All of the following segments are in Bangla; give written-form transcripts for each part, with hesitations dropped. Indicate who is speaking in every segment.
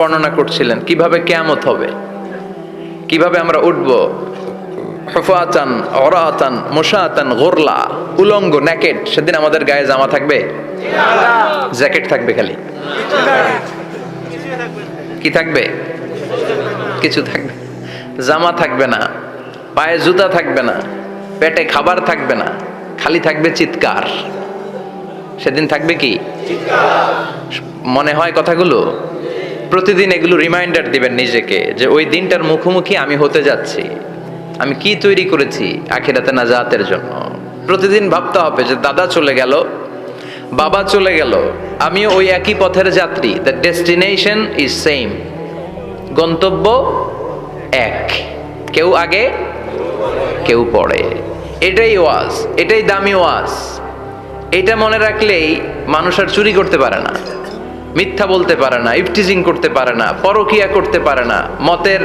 Speaker 1: বর্ণনা করছিলেন কিভাবে কিয়ামত হবে, কিভাবে আমরা উঠব হুফাতান অরাতান মুশাতান গুরলা, উলঙ্গ নেকেড। সেদিন আমাদের গায়ে জামা থাকবে? জ্যাকেট থাকবে, খালি কি থাকবে? কিছু থাকবে, জামা থাকবে না, পায়ে জুতা থাকবে না, পেটে খাবার থাকবে না, খালি থাকবে চিৎকার। সেদিন থাকবে কি? মনে হয় কথাগুলো প্রতিদিন এগুলো রিমাইন্ডার দিবেন নিজেকে যে ওই দিনটার মুখোমুখি আমি হতে যাচ্ছি, আমি কি তৈরি করেছি আখিরাতে নাজাতের জন্য। প্রতিদিন ভাবতে হবে যে দাদা চলে গেল, বাবা চলে গেল, আমিও ওই একই পথের যাত্রী। দ্য ডেস্টিনেশন ইজ সেম, গন্তব্য এক, কেউ আগে কেউ পরে। এটাই ওয়াজ, এটাই দামি ওয়াজ। এটা মনে রাখলেই মানুষ আর চুরি করতে পারে না, মিথ্যা বলতে পারে না, ইফটিজিং করতে পারে না, পরকিয়া করতে পারে না, মতের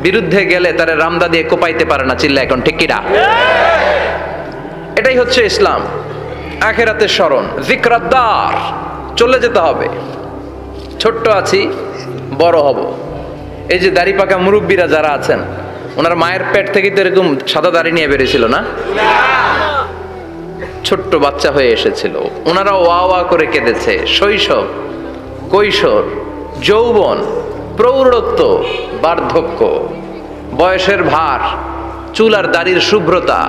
Speaker 1: বিরুদ্ধে গেলে তারে রামদা দিয়ে কোপাইতে পারে না। চিল্লা এখন ঠিক কিনা? এটাই হচ্ছে ইসলাম। আখিরাতের স্মরণ, যিকরাদ্দার, চলে যেতে হবে। ছোট্ট আছি, বড় হব। এই যে দাড়ি পাকা মুরব্বীরা যারা আছেন, ওনার মায়ের পেট থেকে তো এরকম সাদা দাড়ি নিয়ে বেরিয়েছিল না? ছোট্ট বাচ্চা হয়ে এসেছিল, ওনারা ওয়া ওয়া করে কেঁদেছে। শৈশব, কৈশোর, যৌবন, প্রৌঢ়ত্ব, বার্ধক্য, বয়সের ভার, চুল আর দাড়ির শুভ্রতা।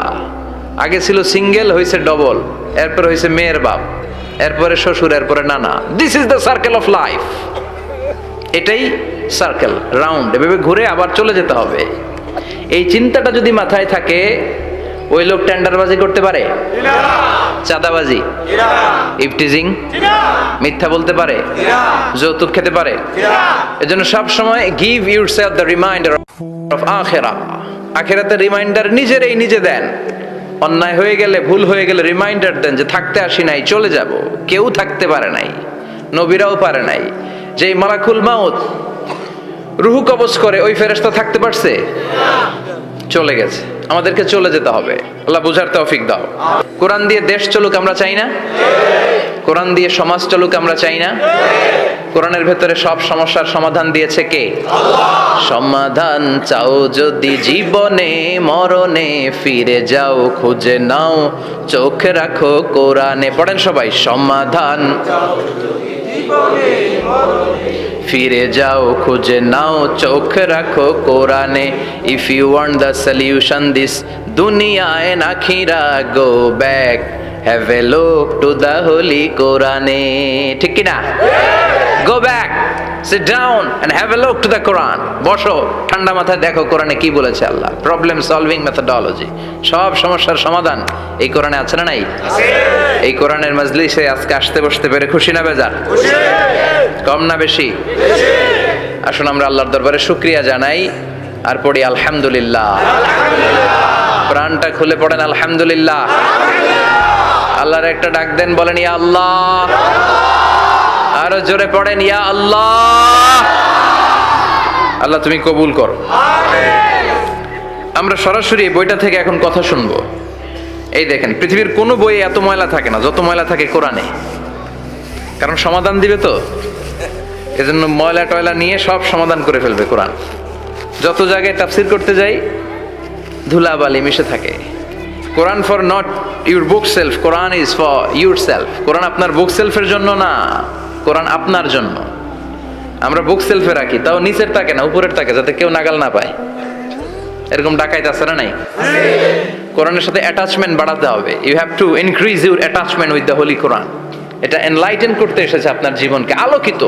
Speaker 1: আগে ছিল সিঙ্গেল, হয়েছে ডবল, এরপর হয়েছে মেয়ের বাপ, এরপরে শ্বশুর, এরপরে নানা। This is the circle of life. এটাই সার্কেল, রাউন্ড, এভাবে ঘুরে আবার চলে যেতে হবে। এই চিন্তাটা যদি মাথায় থাকে, ওই লোক টেন্ডারবাজি করতে পারে? চাঁদাবাজি, ইফটিজিং, মিথ্যা বলতে পারে? যৌতুক খেতে পারে? এজন্য সব সময় give yourself the reminder of akhirah. আখিরাতের রিমাইন্ডার নিজেরই নিজে দেন। অন্যায় হয়ে গেলে, ভুল হয়ে গেলে রিমাইন্ডার দেন যে থাকতে আসি নাই, চলে যাব। কেউ থাকতে পারে নাই, নবীরাও পারে নাই। যেই মালাকুল মাউত রুহু কবজ করে, ওই ফেরেশতা থাকতে পারছে? চলে গেছে। আমাদেরকে চলে যেতে হবে। আল্লাহ বুঝার তৌফিক দাও। কোরআন দিয়ে দেশ চলুক আমরা চাই না? কোরআন দিয়ে সমাজ চলুক আমরা চাই না? কোরআনের ভেতরে সব সমস্যার সমাধান দিয়েছে কে? আল্লাহ। সমাধান চাও যদি জীবনে মরণে, ফিরে যাও খুঁজে নাও, চোখ রাখো কোরআনে। পড়েন সবাই, সমাধান ফিরে যাও খুঁজে নাও, চোখ রাখো কোরআনে। If you want the solution this duniya and akhirah, go back, have a look to the holy কোরআনে। ঠিক কি না? Go back, sit down and have a look to the Quran. বসো, ঠান্ডা মাথায় দেখো কোরআনে কি বলেছে আল্লাহ। প্রবলেম সলভিং মেথোডোলজি, সব সমস্যার সমাধান এই কোরআনে আছে না নাই? এই কোরআনের মজলিসে আজকে আসতে বসতে পেরে খুশি না বেজার? কম না বেশি? আসুন আমরা আল্লাহর দরবারে শুকরিয়া জানাই আর পড়ি আলহামদুলিল্লাহ। প্রাণটা খুলে পড়েন আলহামদুলিল্লাহ। আল্লাহর একটা ডাক দেন, বলেন ইয়া আল্লাহ। আরো জোরে পড়েন ইয়া আল্লাহ। আল্লাহ তুমি কবুল করো। আমরা সরাসরি বইটা থেকে এখন কথা শুনবো। এই দেখেন, পৃথিবীর কোনো বইয়ে এত ময়লা থাকে না যত ময়লা থাকে কোরআনে। কারণ সমাধান দিবে তো, এজন্য ময়লা টয়লা নিয়ে সব সমাধান করে ফেলবে কোরআন। যত জায়গায় তাফসির করতে যাই, ধুলাবালি মিশে থাকে। Quran for not your bookshelf, Quran is for yourself. Quran আপনার বুক সেলফের জন্য না, কোরআন আপনার জন্য। আমরা বুক সেলফে রাখি, তাও নিচের থাকে না, উপরের থাকে, যাতে কেউ নাগাল না পায়। এরকম ডাকাইত আছে না নাই? কোরআনের সাথে অ্যাটাচমেন্ট বাড়াতে হবে। You have to increase your attachment with the holy Quran. এটা এনলাইটেন করতে এসেছে আপনার জীবনকে, আলোকিত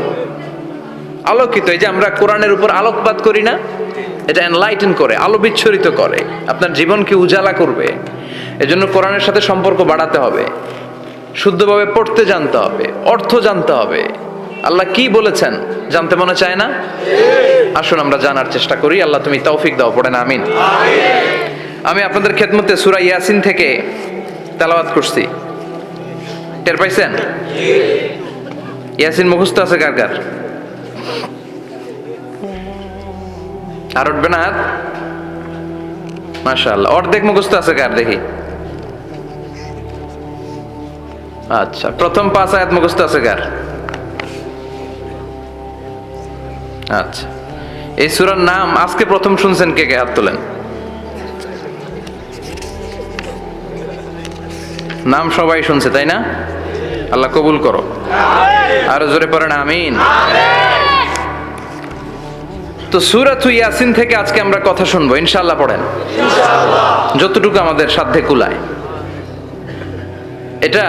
Speaker 1: আলোকিত। এই যে আমরা কোরআনের উপর আলোকপাত করি না, এটা এনলাইটেন করে, আলো বিচ্ছুরিত করে, আপনার জীবনকে উজালা করবে। এজন্য কোরআনের সাথে সম্পর্ক বাড়াতে হবে, শুদ্ধভাবে পড়তে জানতে হবে, অর্থ জানতে হবে। আল্লাহ কি বলেছেন জানতে মনে চায় না? আসুন আমরা জানার চেষ্টা করি। আল্লাহ তুমি তৌফিক দাও, পড়েন আমিন। আমি আপনাদের খেদমতে সূরা ইয়াসিন থেকে তেলাওয়াত করছি। টের পাইছেন? ইয়াসিন মুখস্থ আছে কার কার? আর উঠবে না হাত? মাশাআল্লাহ। অর্ধেক মুখস্থ আছে কার দেখি? আচ্ছা, প্রথম 5 আয়াত মুখস্থ আছে কার? আচ্ছা, এই সূরার নাম আজকে প্রথম শুনছেন কে কে? হাত তোলেন। নাম সবাই শুনছে, তাই না? আল্লাহ কবুল করো। আরো জোরে পড়েন আমিন। তো সূরাতু ইয়াসিন থেকে আজকে আমরা কথা শুনবো ইনশাআল্লাহ। পড়েন যতটুকু আমাদের সাধ্যে কুলায়। এটা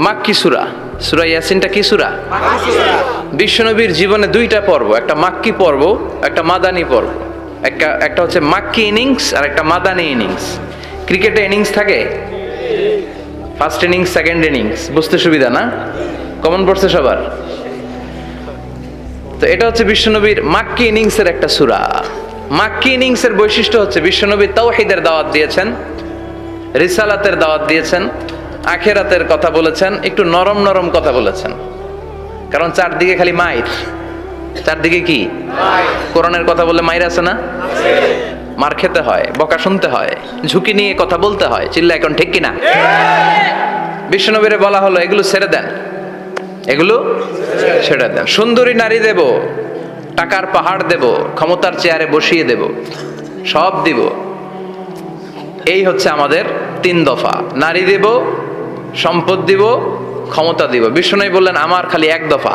Speaker 1: মাক্কি সূরা। সূরা ইয়াসিনটা কি সূরা? বিশ্বনবীর জীবনে দুইটা পর্ব, একটা মাক্কি পর্ব, একটা মাদানী পর্ব। একটা হচ্ছে মাক্কি ইনিংস আর একটা মাদানী ইনিংস। ক্রিকেটে ইনিংস থাকে, ফার্স্ট ইনিংস, সেকেন্ড ইনিংস, বুঝতে সুবিধা না? কমন পড়ছে সবার? তো এটা হচ্ছে বিশ্বনবীর মাক্কি ইনিংসের একটা সূরা। মাক্কি ইনিংসের বৈশিষ্ট্য হচ্ছে বিশ্বনবী তাওহীদের দাওয়াত দিয়েছেন, রিসালাতের দাওয়াত দিয়েছেন, আখিরাতের কথা বলেছেন, একটু নরম নরম কথা বলেছেন। কারণ চারদিকে খালি মাইর, চারদিকে কি কোরআনের কথা বললে মাইর আছে না? মার খেতে হয়, বকা শুনতে হয়, ঝুঁকি নিয়ে কথা বলতে হয়। চিল্লা এখন ঠিক কিনা? বিশ্বনবীরে বলা হলো এগুলো ছেড়ে দেন, এগুলো ছেড়ে দেন। সুন্দরী নারী দেব, টাকার পাহাড় দেব, ক্ষমতার চেয়ারে বসিয়ে দেব, সব দিব। এই হচ্ছে আমাদের 3 দফা। নারী দেব, সম্পদ দিব, ক্ষমতা দিব। বিশ্বনবী বললেন আমার খালি 1 দফা।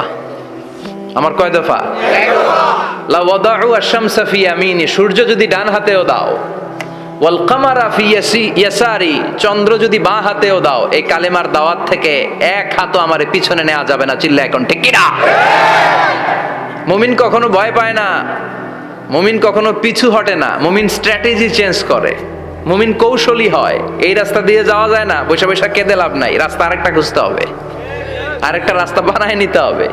Speaker 1: আমার কয় দফা? 1 দফা। লা ওয়াদাউ আশ-শামসা ফি ইয়ামিনি, সূর্য যদি ডান হাতেও দাও, ওয়াল কামারা ফি ইয়াসারি, চন্দ্র যদি বাঁ হাতেও দাও, এই কালেমার দাওয়াত থেকে 1 হাতও আমারে পিছনে নেওয়া যাবে না। চিল্লা এখন ঠিক কি না? মুমিন কখনো ভয় পায় না, মুমিন কখনো পিছু হটে না, মুমিন স্ট্র্যাটেজি চেঞ্জ করে, মুমিন কৌশলী হয়। এই রাস্তা দিয়ে যাওয়া যায় না, বৈশা বৈশা কেঁদে লাভ নাই, রাস্তা আরেকটা খুঁজতে হবে, আরেকটা রাস্তা বানায় নিতে হবে।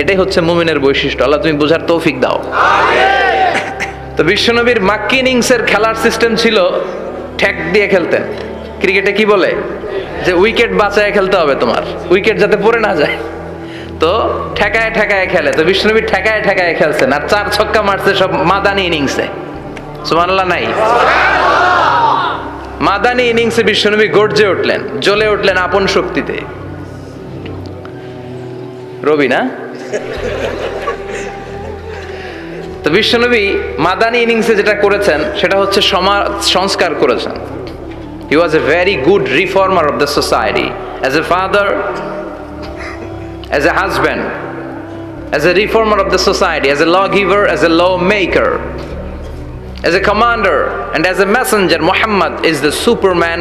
Speaker 1: এটাই হচ্ছে মুমিনের বৈশিষ্ট্য। আল্লাহ তুমি বোঝার তৌফিক দাও। তো বিশ্বনবীর মাক্কি ইনিংসের খেলার সিস্টেম ছিল ঠ্যাক দিয়ে খেলতেন। ক্রিকেটে কি বলে যে উইকেট বাঁচায় খেলতে হবে, তোমার উইকেট যাতে পড়ে না যায়। তো ঠেকায় ঠেকায় খেলে। তো বিশ্বনবী ঠেকায় ঠেকায় খেলছেন, আর 4 ছক্কা মারছে সব মাদানী ইনিংসে। সুবহানাল্লাহ নাই? মাদানী ইনিংসে বিশ্বনবী গর্জে উঠলেন, জ্বলে উঠলেন আপন শক্তিতে। রবি না? তো বিশ্বনবী মাদানী ইনিংসে যেটা করেছেন সেটা হচ্ছে সমাজ সংস্কার করেছেন। He was a very good reformer of the society. As a father, as a husband, as a reformer of the society, as a lawgiver, as a lawmaker, as a commander, and as a messenger, Muhammad is the superman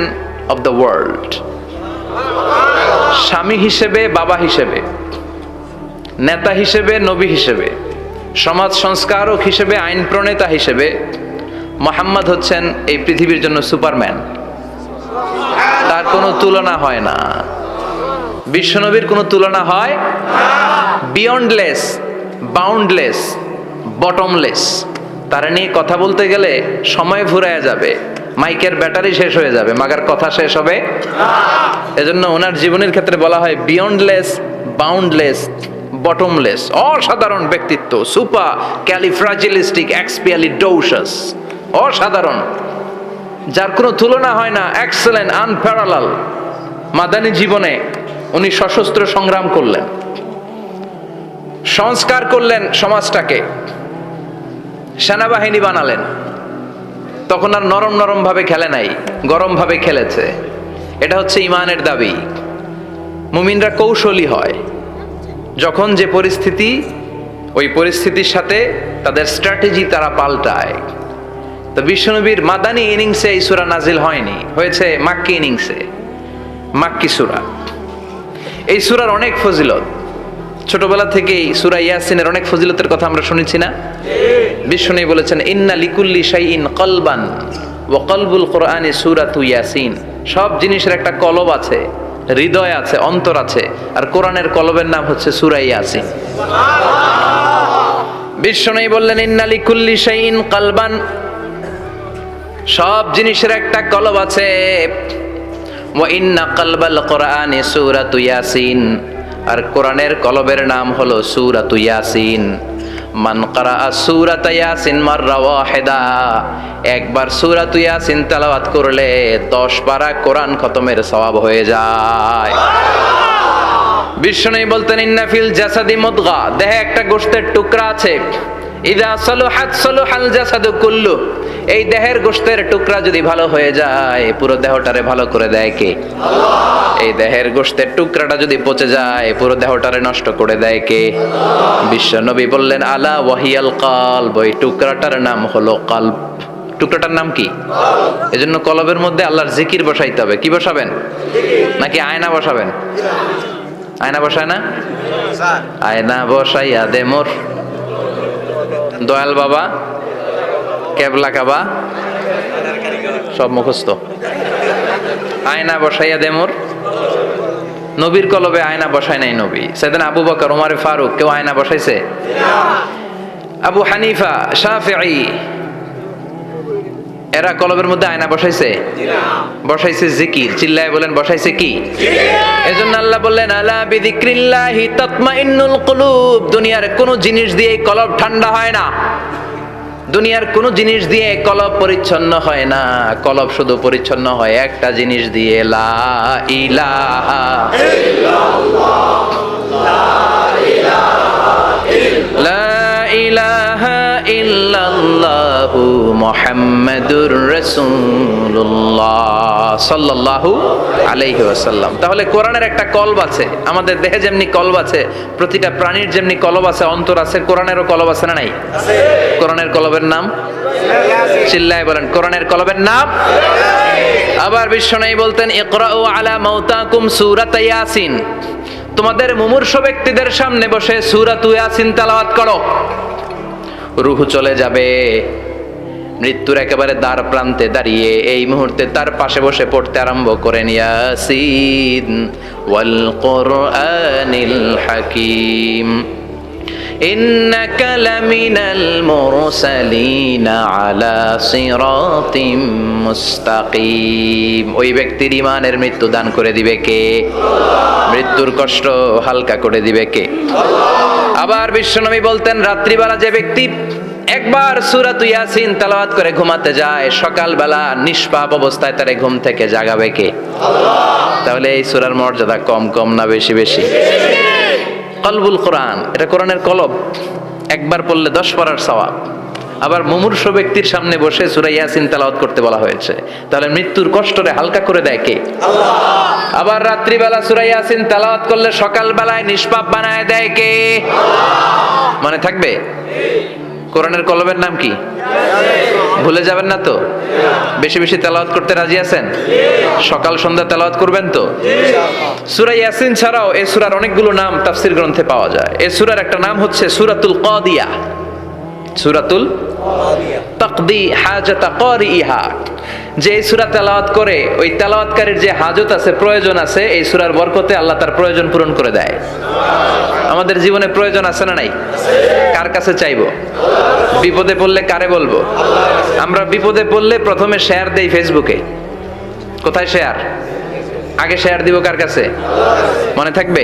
Speaker 1: of the world. স্বামী হিসেবে, বাবা হিসেবে, নেতা হিসেবে, নবী হিসেবে, সমাজ সংস্কারক হিসেবে, আইন প্রণেতা হিসেবে মুহাম্মদ হচ্ছেন এই পৃথিবীর জন্য সুপারম্যান। তার কোনো তুলনা হয় না, বিশ্বনবীর কোনো তুলনা হয় বিয়ন্ডলেস, বাউন্ডলেস, বটমলেস। তার নিয়ে কথা বলতে গেলে সময় ফুরায় যাবে, মাইকের ব্যাটারি শেষ হয়ে যাবে, মাগার কথা শেষ হবে। এজন্য ওনার জীবনের ক্ষেত্রে বলা হয় বিয়ন্ডলেস, বাউন্ডলেস, বটমলেস। অসাধারণ ব্যক্তিত্ব, সুপার ক্যালিফ্রাজিলিস্টিক এক্সপিয়ালিডোসাস, অসাধারণ, যার কোনো তুলনা হয় না, এক্সেলেন্ট, আনপ্যারালাল। মাদানী জীবনে উনি সশস্ত্র সংগ্রাম করলেন, সংস্কার করলেন সমাজটাকে, সেনাবাহিনী বানালেন। তখন আর নরম নরম ভাবে খেলে নাই, গরম ভাবে খেলেছে। এটা হচ্ছে ইমানের দাবি। মুমিনরা কৌশলী হয়, যখন যে পরিস্থিতি, ওই পরিস্থিতির সাথে তাদের স্ট্র্যাটেজি তারা পাল্টায়। তো বিশ্বনবীর মাদানী ইনিংসে এই সূরা নাজিল হয়নি, হয়েছে মাক্কি ইনিংসে, মাক্কি সূরা। এই সূরার অনেক ফজিলত, ছোটবেলা থেকেই সূরা ইয়াসিনের অনেক ফজিলতের কথা আমরা শুনেছি না? বিশ্বনবী বলেছেন ইন্না লিকুল্লি শাইইন কলবান ওয়া কলবুল কোরআনি সূরাতু ইয়াসিন। সব জিনিসের একটা কলব আছে, হৃদয় আছে, অন্তর আছে, আর কোরআনের কলবের নাম হচ্ছে সূরা ইয়াসিন। বিশ্বনবী বললেন ইন্না লিকুল্লি শাইইন কলবান, সব জিনিসের একটা কলব আছে। ওয়া ইন্না কলবাল কোরআনি সূরাতু ইয়াসিন, আর কোরআনের কলবের নাম হলো সূরাতু ইয়াসিন। মান ক্বারাআ সূরাতা ইয়াসিন মাররা ওয়াহিদা, একবার সূরাতু ইয়াসিন তেলাওয়াত করলে 10 পারা কোরআন খতমের সওয়াব হয়ে যায়। বিশ্বনবী বলতেন ইন্না ফিল জাসাদি মুদগা, দেহে একটা গোশতের টুকরা আছে, ইযা সালুহাত সালুহাল জাসাদু কুল্লু, এই দেহের গোশতের টুকরা যদি ভালো হয়ে যায় পুরো দেহটারে ভালো করে দেয় কে? আল্লাহ। এই দেহের গোশতের টুকরাটা যদি পচে যায় পুরো দেহটারে নষ্ট করে দেয় কে? বিশ্ব নবী বললেন আলা ওয়াহিয়াল কলব, ওই টুকরাটার নাম হলো কলব। টুকরাটার নাম কি? এজন্য কলবের মধ্যে আল্লাহর জিকির বসাইতে হবে। কি বসাবেন? নাকি আয়না বসাবেন? আয়না বসায় না? আয়না বসাইয়া দে মোর দয়াল বাবা, কেবলা কাবা সব মুখস্থ। আয়না বসাইয়া দে মোর। নবীর কলবে আয়না বসায় নাই নবী। সেদিন আবু বকর, ওমর ফারুক কেউ আয়না বসাইছে? আবু হানিফা, শাফিঈ এরা কলবের মধ্যে আয়না বসাইছে? বসাইছে জিকির। চিল্লায় বলেন বসাইছে কি? এজন্য আল্লাহ বললেন আলা বিযিক্রিল্লাহি তাতমাইন্নুল কুলুব। দুনিয়ার কোন জিনিস দিয়ে কলব ঠান্ডা হয় না, দুনিয়ার কোন জিনিস দিয়ে কলব পরিচ্ছন্ন হয় না। কলব শুধু পরিচ্ছন্ন হয় একটা জিনিস দিয়ে, লা ইলাহা ইল্লাল্লাহ, লা ইলাহা ইল্লাল্লাহু মুহাম্মাদুর রাসূলুল্লাহ সাল্লাল্লাহু আলাইহি ওয়াসাল্লাম। তাহলে কোরআনের একটা কলব আছে। আমাদের দেহে যেমনি কলব আছে, প্রতিটা প্রাণীর যেমনি কলব আছে, অন্তর আছে, কোরআনেরও কলব আছে না নাই? আছে। কোরআনের কলবের নাম? চিল্লায় বলেন কোরআনের কলবের নাম? আবার বিশ্বনবী বলতেন ইকরাউ আলা মাউতাকুম সূরাত ইয়াসিন। তোমাদের মুমূর্ষু ব্যক্তিদের সামনে বসে সূরাত ইয়াসিন তেলাওয়াত করো। রূহ চলে যাবে, মৃত্যুর একেবারে দ্বার প্রান্তে দাঁড়িয়ে এই মুহূর্তে তার পাশে বসে পড়তে আরম্ভ করেন ইয়াসিন ওয়াল কুরআনিল হাকীম ইন্নাকা লামিনাল মুরসালিনা আলা সিরাতিম মুস্তাকিম। ওই ব্যক্তির ঈমানের মৃত্যু দান করে দিবে কে? মৃত্যুর কষ্ট হালকা করে দিবে কে? আবার বিশ্বনবী বলতেন রাত্রিবেলা যে ব্যক্তি একবার সূরাত ইয়াসিন তেলাওয়াত করে ঘুমাতে যায়, সকালবেলা নিষ্পাপ অবস্থায় তারে ঘুম থেকে জাগাবে কে? আল্লাহ। তাহলে এই সূরার মর্যাদা কম কম না বেশি বেশি? কলবুল কোরআন, এটা কোরআনের কলব। একবার পড়লে 10 পড়ার সওয়াব। আবার মুমূর্ষু ব্যক্তির সামনে বসে সূরা ইয়াসিন তেলাওয়াত করতে বলা হয়েছে। তাহলে মৃত্যুর কষ্টরে হালকা করে দেয় কে? আল্লাহ। আবার রাত্রিবেলা সূরা ইয়াসিন তেলাওয়াত করলে সকালবেলায় নিষ্পাপ বানায় দেয় কে? আল্লাহ। মনে থাকবে? কোরআনের কলবের নাম কি? ভুলে যাবেন না তো? বেশি বেশি তেলাওয়াত করতে রাজি আছেন? সকাল সন্ধ্যা তেলাওয়াত করবেন তো? সূরা ইয়াসিন ছাড়াও এই সূরার অনেকগুলো নাম তাফসীর গ্রন্থে পাওয়া যায়। এই সূরার একটা নাম হচ্ছে সূরাতুল কাদিয়া। সূরাতুল তাকদি হাজাতা কারিহা। যে এই সূরা তেলাওয়াত করে ওই তেলাওয়াতকারীর যে হাজত আছে, প্রয়োজন আছে, এই সূরার বরকতে আল্লাহ তার প্রয়োজন পূরণ করে দেয়। আমাদের জীবনে প্রয়োজন আছে না নাই? কার কাছে চাইবো? বিপদে পড়লে কারে বলবো? আমরা বিপদে পড়লে প্রথমে শেয়ার দেই ফেসবুকে। কোথায় শেয়ার? আগে শেয়ার দিব কার কাছে? মনে থাকবে?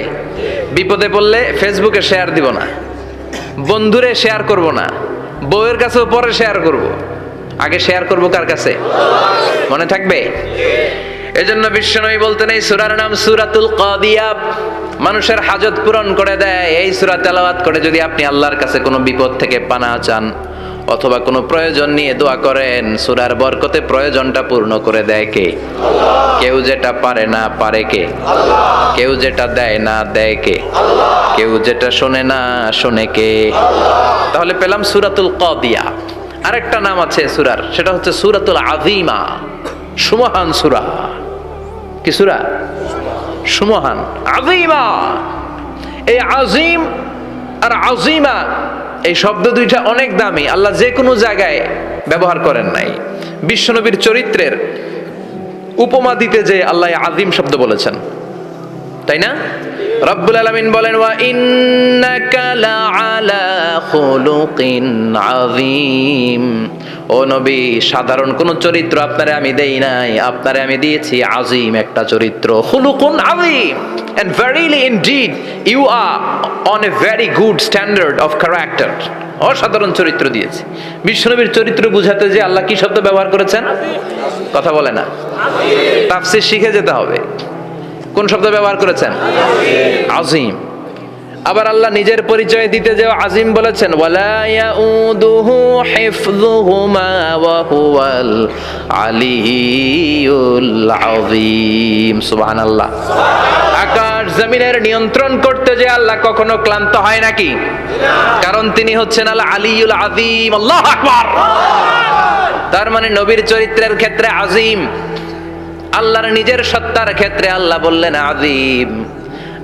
Speaker 1: বিপদে পড়লে ফেসবুকে শেয়ার দিব না, বন্ধুরে শেয়ার করব না, বউয়ের কাছেও পরে শেয়ার করব, আগে শেয়ার করব কার কাছে? মনে থাকবে? এজন্য বিশ্বনবী বলতেন এই সূরার নাম সূরাতুল কাদিয়া। মানুষের হাজত পূরণ করে দেয়। এই সূরা তেলাওয়াত করে যদি আপনি আল্লাহর কাছে কোনো বিপদ থেকে পানাহ চান অথবা কোনো প্রয়োজন নিয়ে দোয়া করেন, সূরার বরকতে প্রয়োজনটা পূর্ণ করে দেয় কে? আল্লাহ। কেউ যেটা পারে না পারে কে? আল্লাহ। কেউ যেটা দেয় না দেয় কে? আল্লাহ। কেউ যেটা শোনে না শোনে কে? আল্লাহ। তাহলে পেলাম সূরাতুল কাদিয়া। আরেকটা নাম আছে সূরার, সেটা হচ্ছে সূরাতুল আযীমা। সুমহান সূরা। কি সূরা? সুমহান, আযীমা। এই আযীম আর আযীমা এই শব্দ দুইটা অনেক দামি। আল্লাহ যে কোনো জায়গায় ব্যবহার করেন নাই। বিশ্বনবীর চরিত্রের উপমা দিতে যে আল্লাহ আযীম শব্দ বলেছেন, তাই না? রব্বুল আলামিন বলেন ওয়া ইন্নাকা লাআলা খুলুকিন আযীম। ও নবী, সাধারণ কোন চরিত্র আপনারে আমি দেই নাই, আপনারে আমি দিয়েছি আযীম একটা চরিত্র। খুলুকুন আযীম, and verily indeed you are on a very good standard of character. অসাধারণ চরিত্র দিয়েছি। বিশ্বনবীর চরিত্র বুঝাতে যে আল্লাহ কি শব্দ ব্যবহার করেছেন? কথা বলে না। তাফসীর শিখে যেতে হবে। কোন শব্দ ব্যবহার করেছেন? আযীম। আবার আল্লাহ নিজের পরিচয় দিতে যে আজিম বলেছেন, ওয়ালা ইয়াউদুহু হিফযুহুমা ওয়া হুয়াল আলিয়্যুল আযীম। সুবহানাল্লাহ। আকাশ জমিনের নিয়ন্ত্রণ করতে যে আল্লাহ কখনো ক্লান্ত হয় নাকি? কারণ তিনি হচ্ছেন আল আলিয়্যুল আযীম। আল্লাহু আকবার। তার মানে নবীর চরিত্রের ক্ষেত্রে আজিম, আল্লাহর নিজের সত্তার ক্ষেত্রে আল্লাহ বললেন আযীম।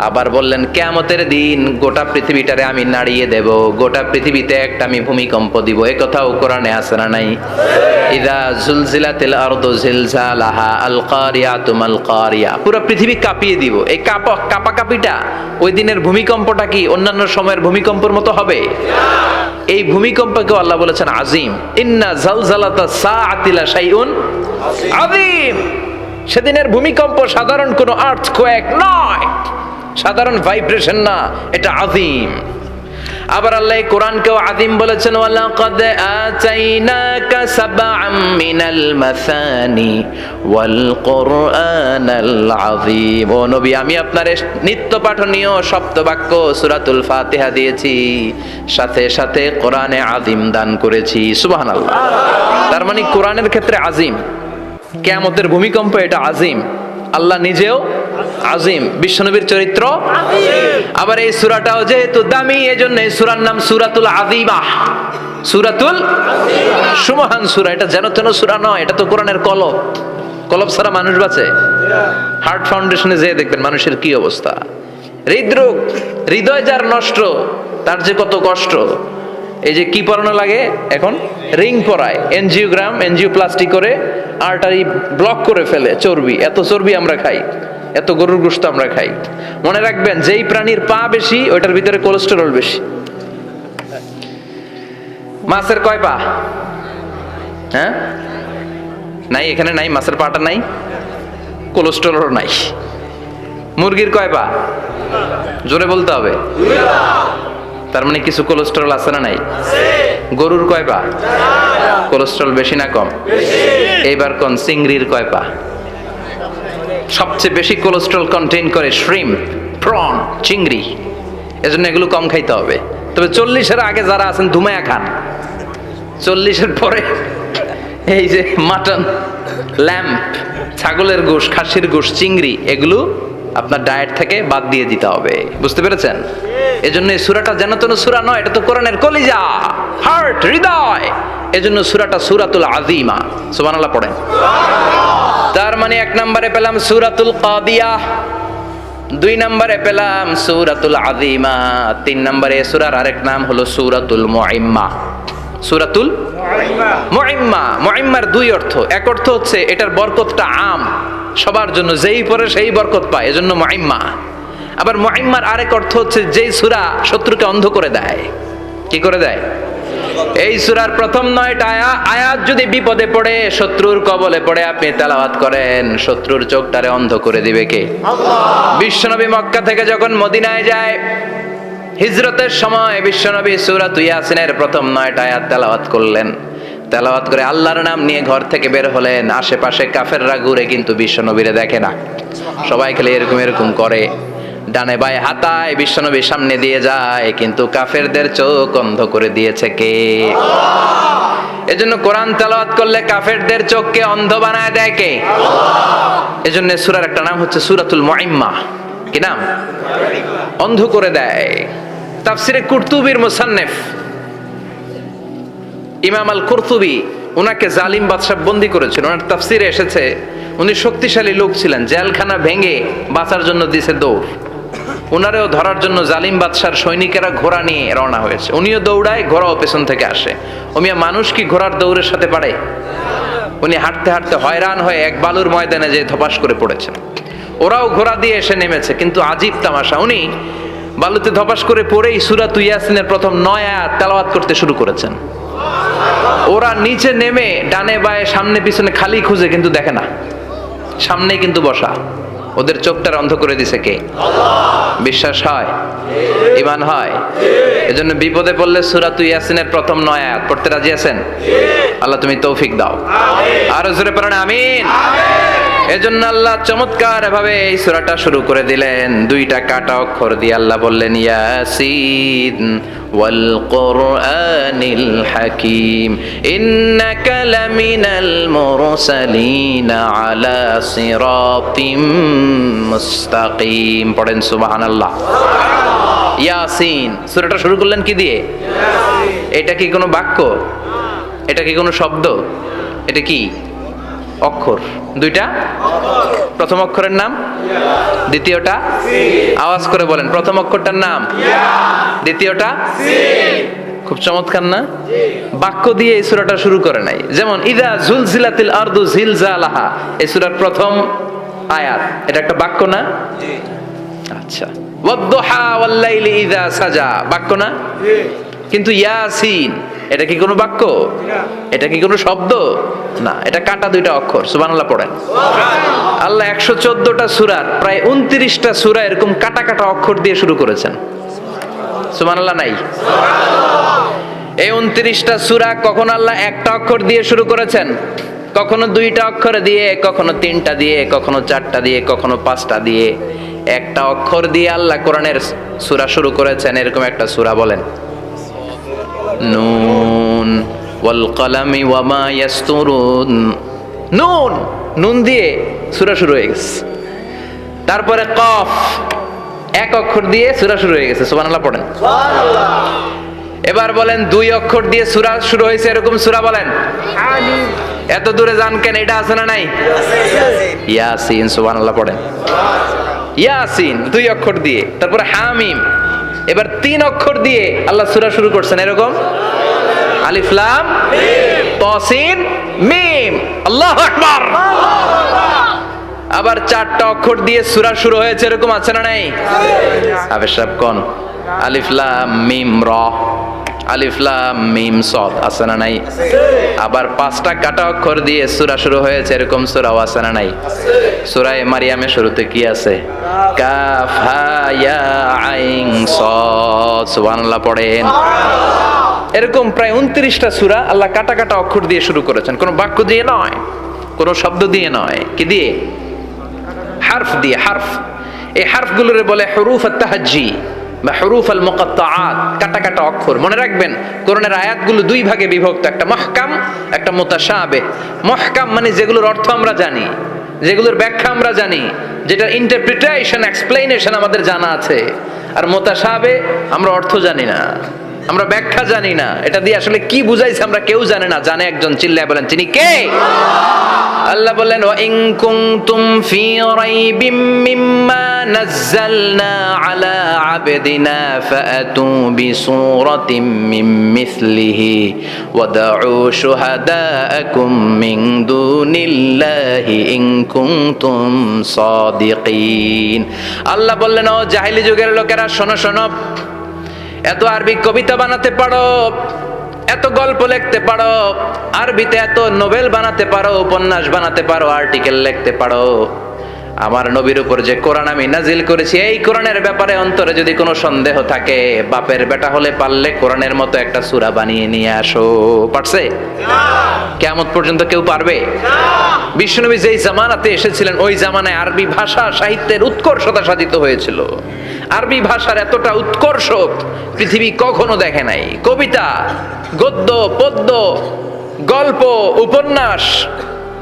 Speaker 1: আবার বললেন কিয়ামতের দিন গোটা পৃথিবীটারে আমি নাড়িয়ে দেব, গোটা পৃথিবীতে একটা আমি ভূমিকম্প দিব। এই কথাও কোরআনে আছে না নাই? ইযা জুলজিলাতিল আরদু জিলজালাহা আল কারিয়াতু মাল কারিয়া। পুরো পৃথিবী কাঁপিয়ে দিব। এই কাঁপাকাঁপিটা ওই দিনের ভূমিকম্পটা কি অন্যান্য সময়ের ভূমিকম্পের মতো হবে? এই ভূমিকম্পকে আল্লাহ বলেছেন আজিম। ইন্না জালজালাতা সাআতি লা শাইউন আযীম। সেদিনের ভূমিকম্প সাধারণ কোনো আর্থকোয়েক নয়, সাধারণ ভাইব্রেশন না, এটা আযীম। আবার আল্লাহ কোরআনকেও আযীম বলেছেন, ওয়ালাকাদ আতাইনাকা সাবআম মিনাল মাসানি ওয়াল কুরআনাল আযীম। ও নবী, আমি আপনার নিত্য পাঠনীয় সপ্তবাক্য সূরাতুল ফাতিহা দিয়েছি, সাথে সাথে কোরআনে আযীম দান করেছি। সুবহানাল্লাহ। তার মানে কোরআনের ক্ষেত্রে আযীম, কিয়ামতের ভূমিকম্প এটা আযীম, আল্লাহ নিজেও আযীম, বিশ্বনবীর চরিত্র আযীম। আবার এই সূরাটাও যেহেতু দামি, এজন্য এই সূরার নাম সূরাতুল আযীমাহ। সূরাতুল আযীমাহ, সুমহান সূরা। এটা যেন তেন সূরা নয়, এটা তো কোরআনের কলব। কলব ছাড়া মানুষ বাঁচে? হার্ট ফাউন্ডেশনে যেয়ে দেখবেন মানুষের কি অবস্থা। হৃদরোগ, হৃদয় যার নষ্ট, তার যে কত কষ্ট। এই যে কি পরানো লাগে এখন, রিং পরায়, এনজিওপ্লাস্টি করে আর্টারি ব্লক করে ফেলে। চর্বি, এত চর্বি আমরা খাই, এত গরুর গোশত আমরা খাই। মনে রাখবেন, যেই প্রাণীর পা বেশি ওইটার ভিতরে কোলেস্টেরল বেশি। মাছের কয় পা? হ্যাঁ, নাই, এখানে নাই, মাছের পাটা নাই, কোলেস্টেরল নাই। মুরগির কয় পা? জোরে বলতে হবে। তার মানে কিছু কোলেস্টেরল আছে না নাই? গরুর কয় পা? কোলেস্টেরল বেশি না কম? এইবার কোন চিংড়ির কয় পা? সবচেয়ে বেশি কোলেস্টেরল কন্টেইন করে শ্রিম্প, প্রন, চিংড়ি। এজন্য এগুলো কম খাইতে হবে। তবে 40-এর আগে যারা আছেন ধুমায়া খান, 40-এর পরে এই যে মাটন, ল্যাম্প, ছাগলের গোশ, খাসির গোশ, চিংড়ি, এগুলো আপনার ডায়েট থেকে বাদ দিয়ে দিতে হবে। বুঝতে পেরেছেন? এজন্য এই সূরাটা যেন তেন সূরা নয়, এটা তো কোরআনের কলিজা, হার্ট, হৃদয়। এজন্য সূরাটা সূরাতুল আযীমা। সুবহানাল্লাহ পড়েন। তার মানে 1 নম্বরে পেলাম সূরাতুল কাদিয়াহ, 2 নম্বরে পেলাম সূরাতুল আযীমা, 3 নম্বরে সূরার আরেক নাম হলো সূরাতুল মুইম্মা। সূরাতুল মুইম্মা। মুইম্মার 2 অর্থ। এক অর্থ হচ্ছে এটার বরকতটা আম, সবার জন্য, যেই পড়ে সেই বরকত পায়, এজন্য মুইম্মা। আবার মুইম্মার আরেক অর্থ হচ্ছে যেই সূরা শত্রুকে অন্ধ করে দেয়। কি করে দেয়? এই সূরার প্রথম 9টা আয়াত যদি বিপদে পড়ে, শত্রুর কবলে পড়ে আপনি তেলাওয়াত করেন, শত্রুর চোখটারে অন্ধ করে দিবে কে? আল্লাহ। বিশ্বনবী মক্কা থেকে যখন মদিনায় যায়, হিজরতের সময় বিশ্বনবী সূরাতুল ইয়াসিনের প্রথম 9টা আয়াত তেলাওয়াত করলেন। তেলাওয়াত করে আল্লাহর নাম নিয়ে ঘর থেকে বের হলেন। আশেপাশে কাফেররা ঘুরে কিন্তু বিশ্বনবীরে দেখে না, সবাই খালি এরকম এরকম করে, ডানে বায়ে হাতায়, বিশ্বনবীর সামনে দিয়ে যায়, কিন্তু কাফেরদের চোখ অন্ধ করে দিয়েছে কে? আল্লাহ। এজন্য কোরআন তেলাওয়াত করলে কাফেরদের চোখকে অন্ধ বানায় দেয় কে? আল্লাহ। এজন্য সূরার একটা নাম হচ্ছে সূরাতুল মুইম্মা। কি নাম? অন্ধ করে দেয়। তাফসিরে কুরতুবির মুসান্নিফ ইমাম আল কুরতুবি, ওনাকে জালিম বাদশা বন্দী করেছিল। ওনার তাফসিরে এসেছে উনি শক্তিশালী লোক ছিলেন, জেলখানা ভেঙে বাঁচার জন্য দিছে দৌড়। ওনারেও ধরার জন্য জালিম বাদশার সৈনিকেরা ঘোড়া নিয়ে রওনা হয়েছে। উনিও দৌড়ায়, ঘোড়াও পেছন থেকে আসে। ওমিয়া মানুষ কি ঘোড়ার দৌড়ের সাথে পারে? উনি হাঁটতে হাঁটতে হয়রান হয়ে এক বালুর ময়দানে যে ধপাস করে পড়েছেন। ওরাও ঘোড়া দিয়ে এসে নেমেছে, কিন্তু আজীব তামাশা, উনি বালুতে ধপাস করে পড়েই সূরাতুল ইয়াসিনের প্রথম 9 আয়াত তেলাওয়াত করতে শুরু করেছেন। ওরা নিচে নেমে ডানে বায়ে সামনে পিছনে খালি খুঁজে, কিন্তু দেখে না, সামনেই কিন্তু বসা। ওদের চোখটার অন্ধ করে দিছে কে? আল্লাহ। বিশ্বাস হয়? ঈমান হয়? এজন্য বিপদে পড়লে সূরাতুল ইয়াসিনের প্রথম 9 আয়াত পড়তে রাজি আছেন? আল্লাহ তুমি তৌফিক দাও। আমিন। আরো জোরে পড়েন আমিন। এজন্য আল্লাহ চমৎকার ভাবে এই সূরাটা শুরু করে দিলেন দুইটা কাটা অক্ষর দিয়ে। আল্লাহ বললেন ইয়াসিন ওয়াল কুরআনিল হাকীম ইন্নাকা লামিনাল মুরসালিন আলা সিরাতিম মুস্তাকিম। পড়েন সুবহানাল্লাহ। ইয়াসিন সূরাটা শুরু করলেন কি দিয়ে? এটা কি কোনো বাক্য? এটা কি কোনো শব্দ? এটা কি অক্ষর? দুইটা। প্রথম অক্ষরের নাম, দ্বিতীয়টা আওয়াজ করে বলেন। প্রথম অক্ষরটার নাম, দ্বিতীয়টা। খুব চমৎকার না? বাক্য দিয়ে এই সূরাটা শুরু করে নাই। যেমন ইযা জুলজিলাতিল আরদু জিলজালাহা, এই সূরার প্রথম আয়াত, এটা একটা বাক্য না? আচ্ছা। ওয়াদ-দুহা ওয়াল-লাইলি ইযা সাজা, বাক্য না? কিন্তু ইয়াসিন এটা কি কোনো বাক্য? এটা কি কোনো শব্দ? না, এটা কাটা দুইটা অক্ষর। সুবহানাল্লাহ পড়েন। আল্লাহ 114টা সূরার প্রায় 29টা সূরা এরকম কাটা কাটা অক্ষর দিয়ে শুরু করেছেন। সুবহানাল্লাহ নাই? এই 29টা সূরা কখনো আল্লাহ একটা অক্ষর দিয়ে শুরু করেছেন, কখনো দুইটা অক্ষর দিয়ে, কখনো তিনটা দিয়ে, কখনো চারটা দিয়ে, কখনো পাঁচটা দিয়ে। একটা অক্ষর দিয়ে আল্লাহ কোরআনের সূরা শুরু করেছেন। এরকম একটা সূরা বলেন। নুন ওয়াল কলামি ওয়া মা ইয়াসতুরুন। নুন, নুন দিয়ে সূরা শুরু হয়ে গেছে। তারপরে কফ, এক অক্ষর দিয়ে সূরা শুরু হয়ে গেছে। সুবহানাল্লাহ পড়েন। সুবহানাল্লাহ। এবার বলেন দুই অক্ষর দিয়ে সূরা শুরু হয়েছে এরকম সূরা বলেন। আমিন। এত দূরে যান কেন? এটা আছে না নাই? ইয়াসিন। সুবহানাল্লাহ পড়েন। ইয়াসিন দুই অক্ষর দিয়ে। তারপরে হামিম। এবার তিন অক্ষর দিয়ে আল্লাহ সূরা শুরু করছেন এরকম। আলিফ লাম মিম তাসিন মিম। আল্লাহু আকবার। আবার চারটা অক্ষর দিয়ে সূরা শুরু হয়েছে এরকম আছে না নাই? আবে সব কোন? আলিফ লাম মিম র, আলিফ লাম মিম সাদ আছে না নাই? আবার পাঁচটা কাটা অক্ষর দিয়ে সূরা শুরু হয়েছে এরকম সূরাও আছে না নাই? সূরা মারিয়ামের শুরুতে কি আছে? কাফ হা ইয়া আইন সাদ। সুবহানাল্লাহ পড়েন। এরকম প্রায় 29টা সূরা আল্লাহ কাটা কাটা অক্ষর দিয়ে শুরু করেছেন। কোনো বাক্য দিয়ে নয়, কোনো শব্দ দিয়ে নয়। কি দিয়ে? হারফ দিয়ে। হারফ, এই হারফগুলোরে বলে হুরুফ আত-তাহাজ্জি বা হুরুফ আল মুকাত্তাআত, কাটা কাটা অক্ষর। মনে রাখবেন কোরআনের আয়াতগুলো দুই ভাগে বিভক্ত, একটা মুহকাম, একটা মুতাশাবিহ। মুহকাম মানে যেগুলোর অর্থ আমরা জানি, যেগুলোর ব্যাখ্যা আমরা জানি, যেটার ইন্টারপ্রিটেশন এক্সপ্লেনেশন আমাদের জানা আছে। আর মুতাশাবিহ আমরা অর্থ জানি না, আমরা ব্যাখ্যা জানি না, এটা দিয়ে আসলে কি বুঝাইছে আমরা কেউ জানে না। জানে একজন, চিল্লায় বলেন তিনি কে? আল্লাহ বললেন ওয়া ইন কুনতুম ফি রাইবিম মিম্মা নাযালনা আলা আবদিনা ফাআতু বিসূরাতিম মিন মিসলিহি ওয়াদউ শুহাদাআকুম মিন দুনিল্লাহি ইন কুনতুম সাদিকিন। আল্লাহ বললেন ও জাহেলি যুগের লোকেরা, শোনো শোনো, এত আরবি কবিতা বানাতে পারো, এত গল্প লিখতে পারো, আরবিতে এত নোবেল বানাতে পারো, উপন্যাস বানাতে পারো, আর্টিকেল লিখতে পারো। আমার নবীর উপর যে কোরআন আমি নাজিল করেছি, এই কোরআনের ব্যাপারে অন্তরে যদি কোনো সন্দেহ থাকে, বাপের বেটা হলে পারলে কোরআনের মতো একটা সূরা বানিয়ে নিয়ে আসো। পারছে? কিয়ামত পর্যন্ত কেউ পারবে না। বিশ্বনবী যেই জামানাতে এসেছিলেন ওই জামানায় আরবি ভাষা সাহিত্যের উৎকর্ষতা সাধিত হয়েছিল। আরবি ভাষার এতটা উৎকর্ষ পৃথিবী কখনো দেখে নাই। কবিতা, গদ্য, পদ্য, গল্প, উপন্যাস,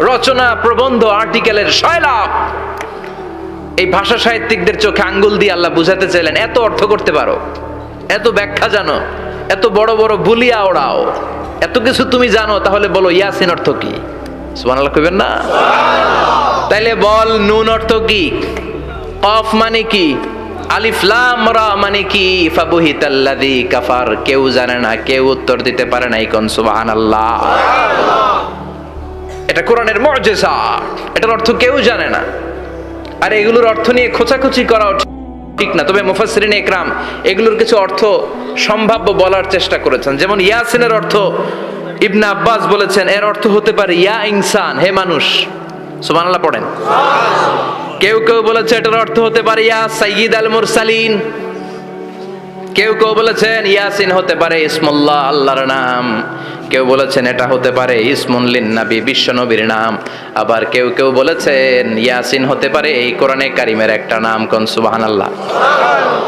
Speaker 1: রচনা, প্রবন্ধ, আর্টিকেলের সয়লাভ। এই ভাষা সাহিত্যিকদের চোখে আঙ্গুল দিয়ে আল্লাহ বুঝাতে চাইলেন, এত অর্থ করতে পারো, এত ব্যাখ্যা জানো, এত বড় বড় বুলিয়া ওড়াও, এত কিছু তুমি জানো, তাহলে বলো ইয়াসিন অর্থ কি? সুবহানাল্লাহ কইবেন না? তাইলে বল নুন অর্থ কি? কফ মানে কি? আলিফ লাম রা মানে কি? ফাবুহিতাল্লাযী কাফার। কেউ জানে না, কেউ উত্তর দিতে পারে না। কোন সুবহানাল্লাহ। এটা কোরআনের মুজিজা, এটার অর্থ কেউ জানে না। আর এগুলোর অর্থ নিয়ে খোঁচাখুচি করা ঠিক না। তবে মুফাসসিরিন ইকরাম এগুলোর কিছু অর্থ সম্ভাব্য বলার চেষ্টা করেছেন। যেমন ইয়াসিনের অর্থ ইবনে আব্বাস বলেছেন এর অর্থ হতে পারে ইয়া ইনসান, হে মানুষ। সুবহানাল্লাহ পড়েন। কেউ কেউ বলেছে এটার অর্থ হতে পারে ইয়া সাইয়্যিদ আল মুরসালিন, কেউ কেউ বলেছেন ইয়াসিন হতে পারে ইসমুল্লাহ, আল্লাহর নাম। কেউ বলেছেন এটা হতে পারে ইসমুন লিন-নবী, বিশ্ব নবীর নাম। আবার কেউ কেউ বলেছেন ইয়াসিন হতে পারে এই কোরআনে কারিমের একটা নাম। কোন সুবহানাল্লাহ।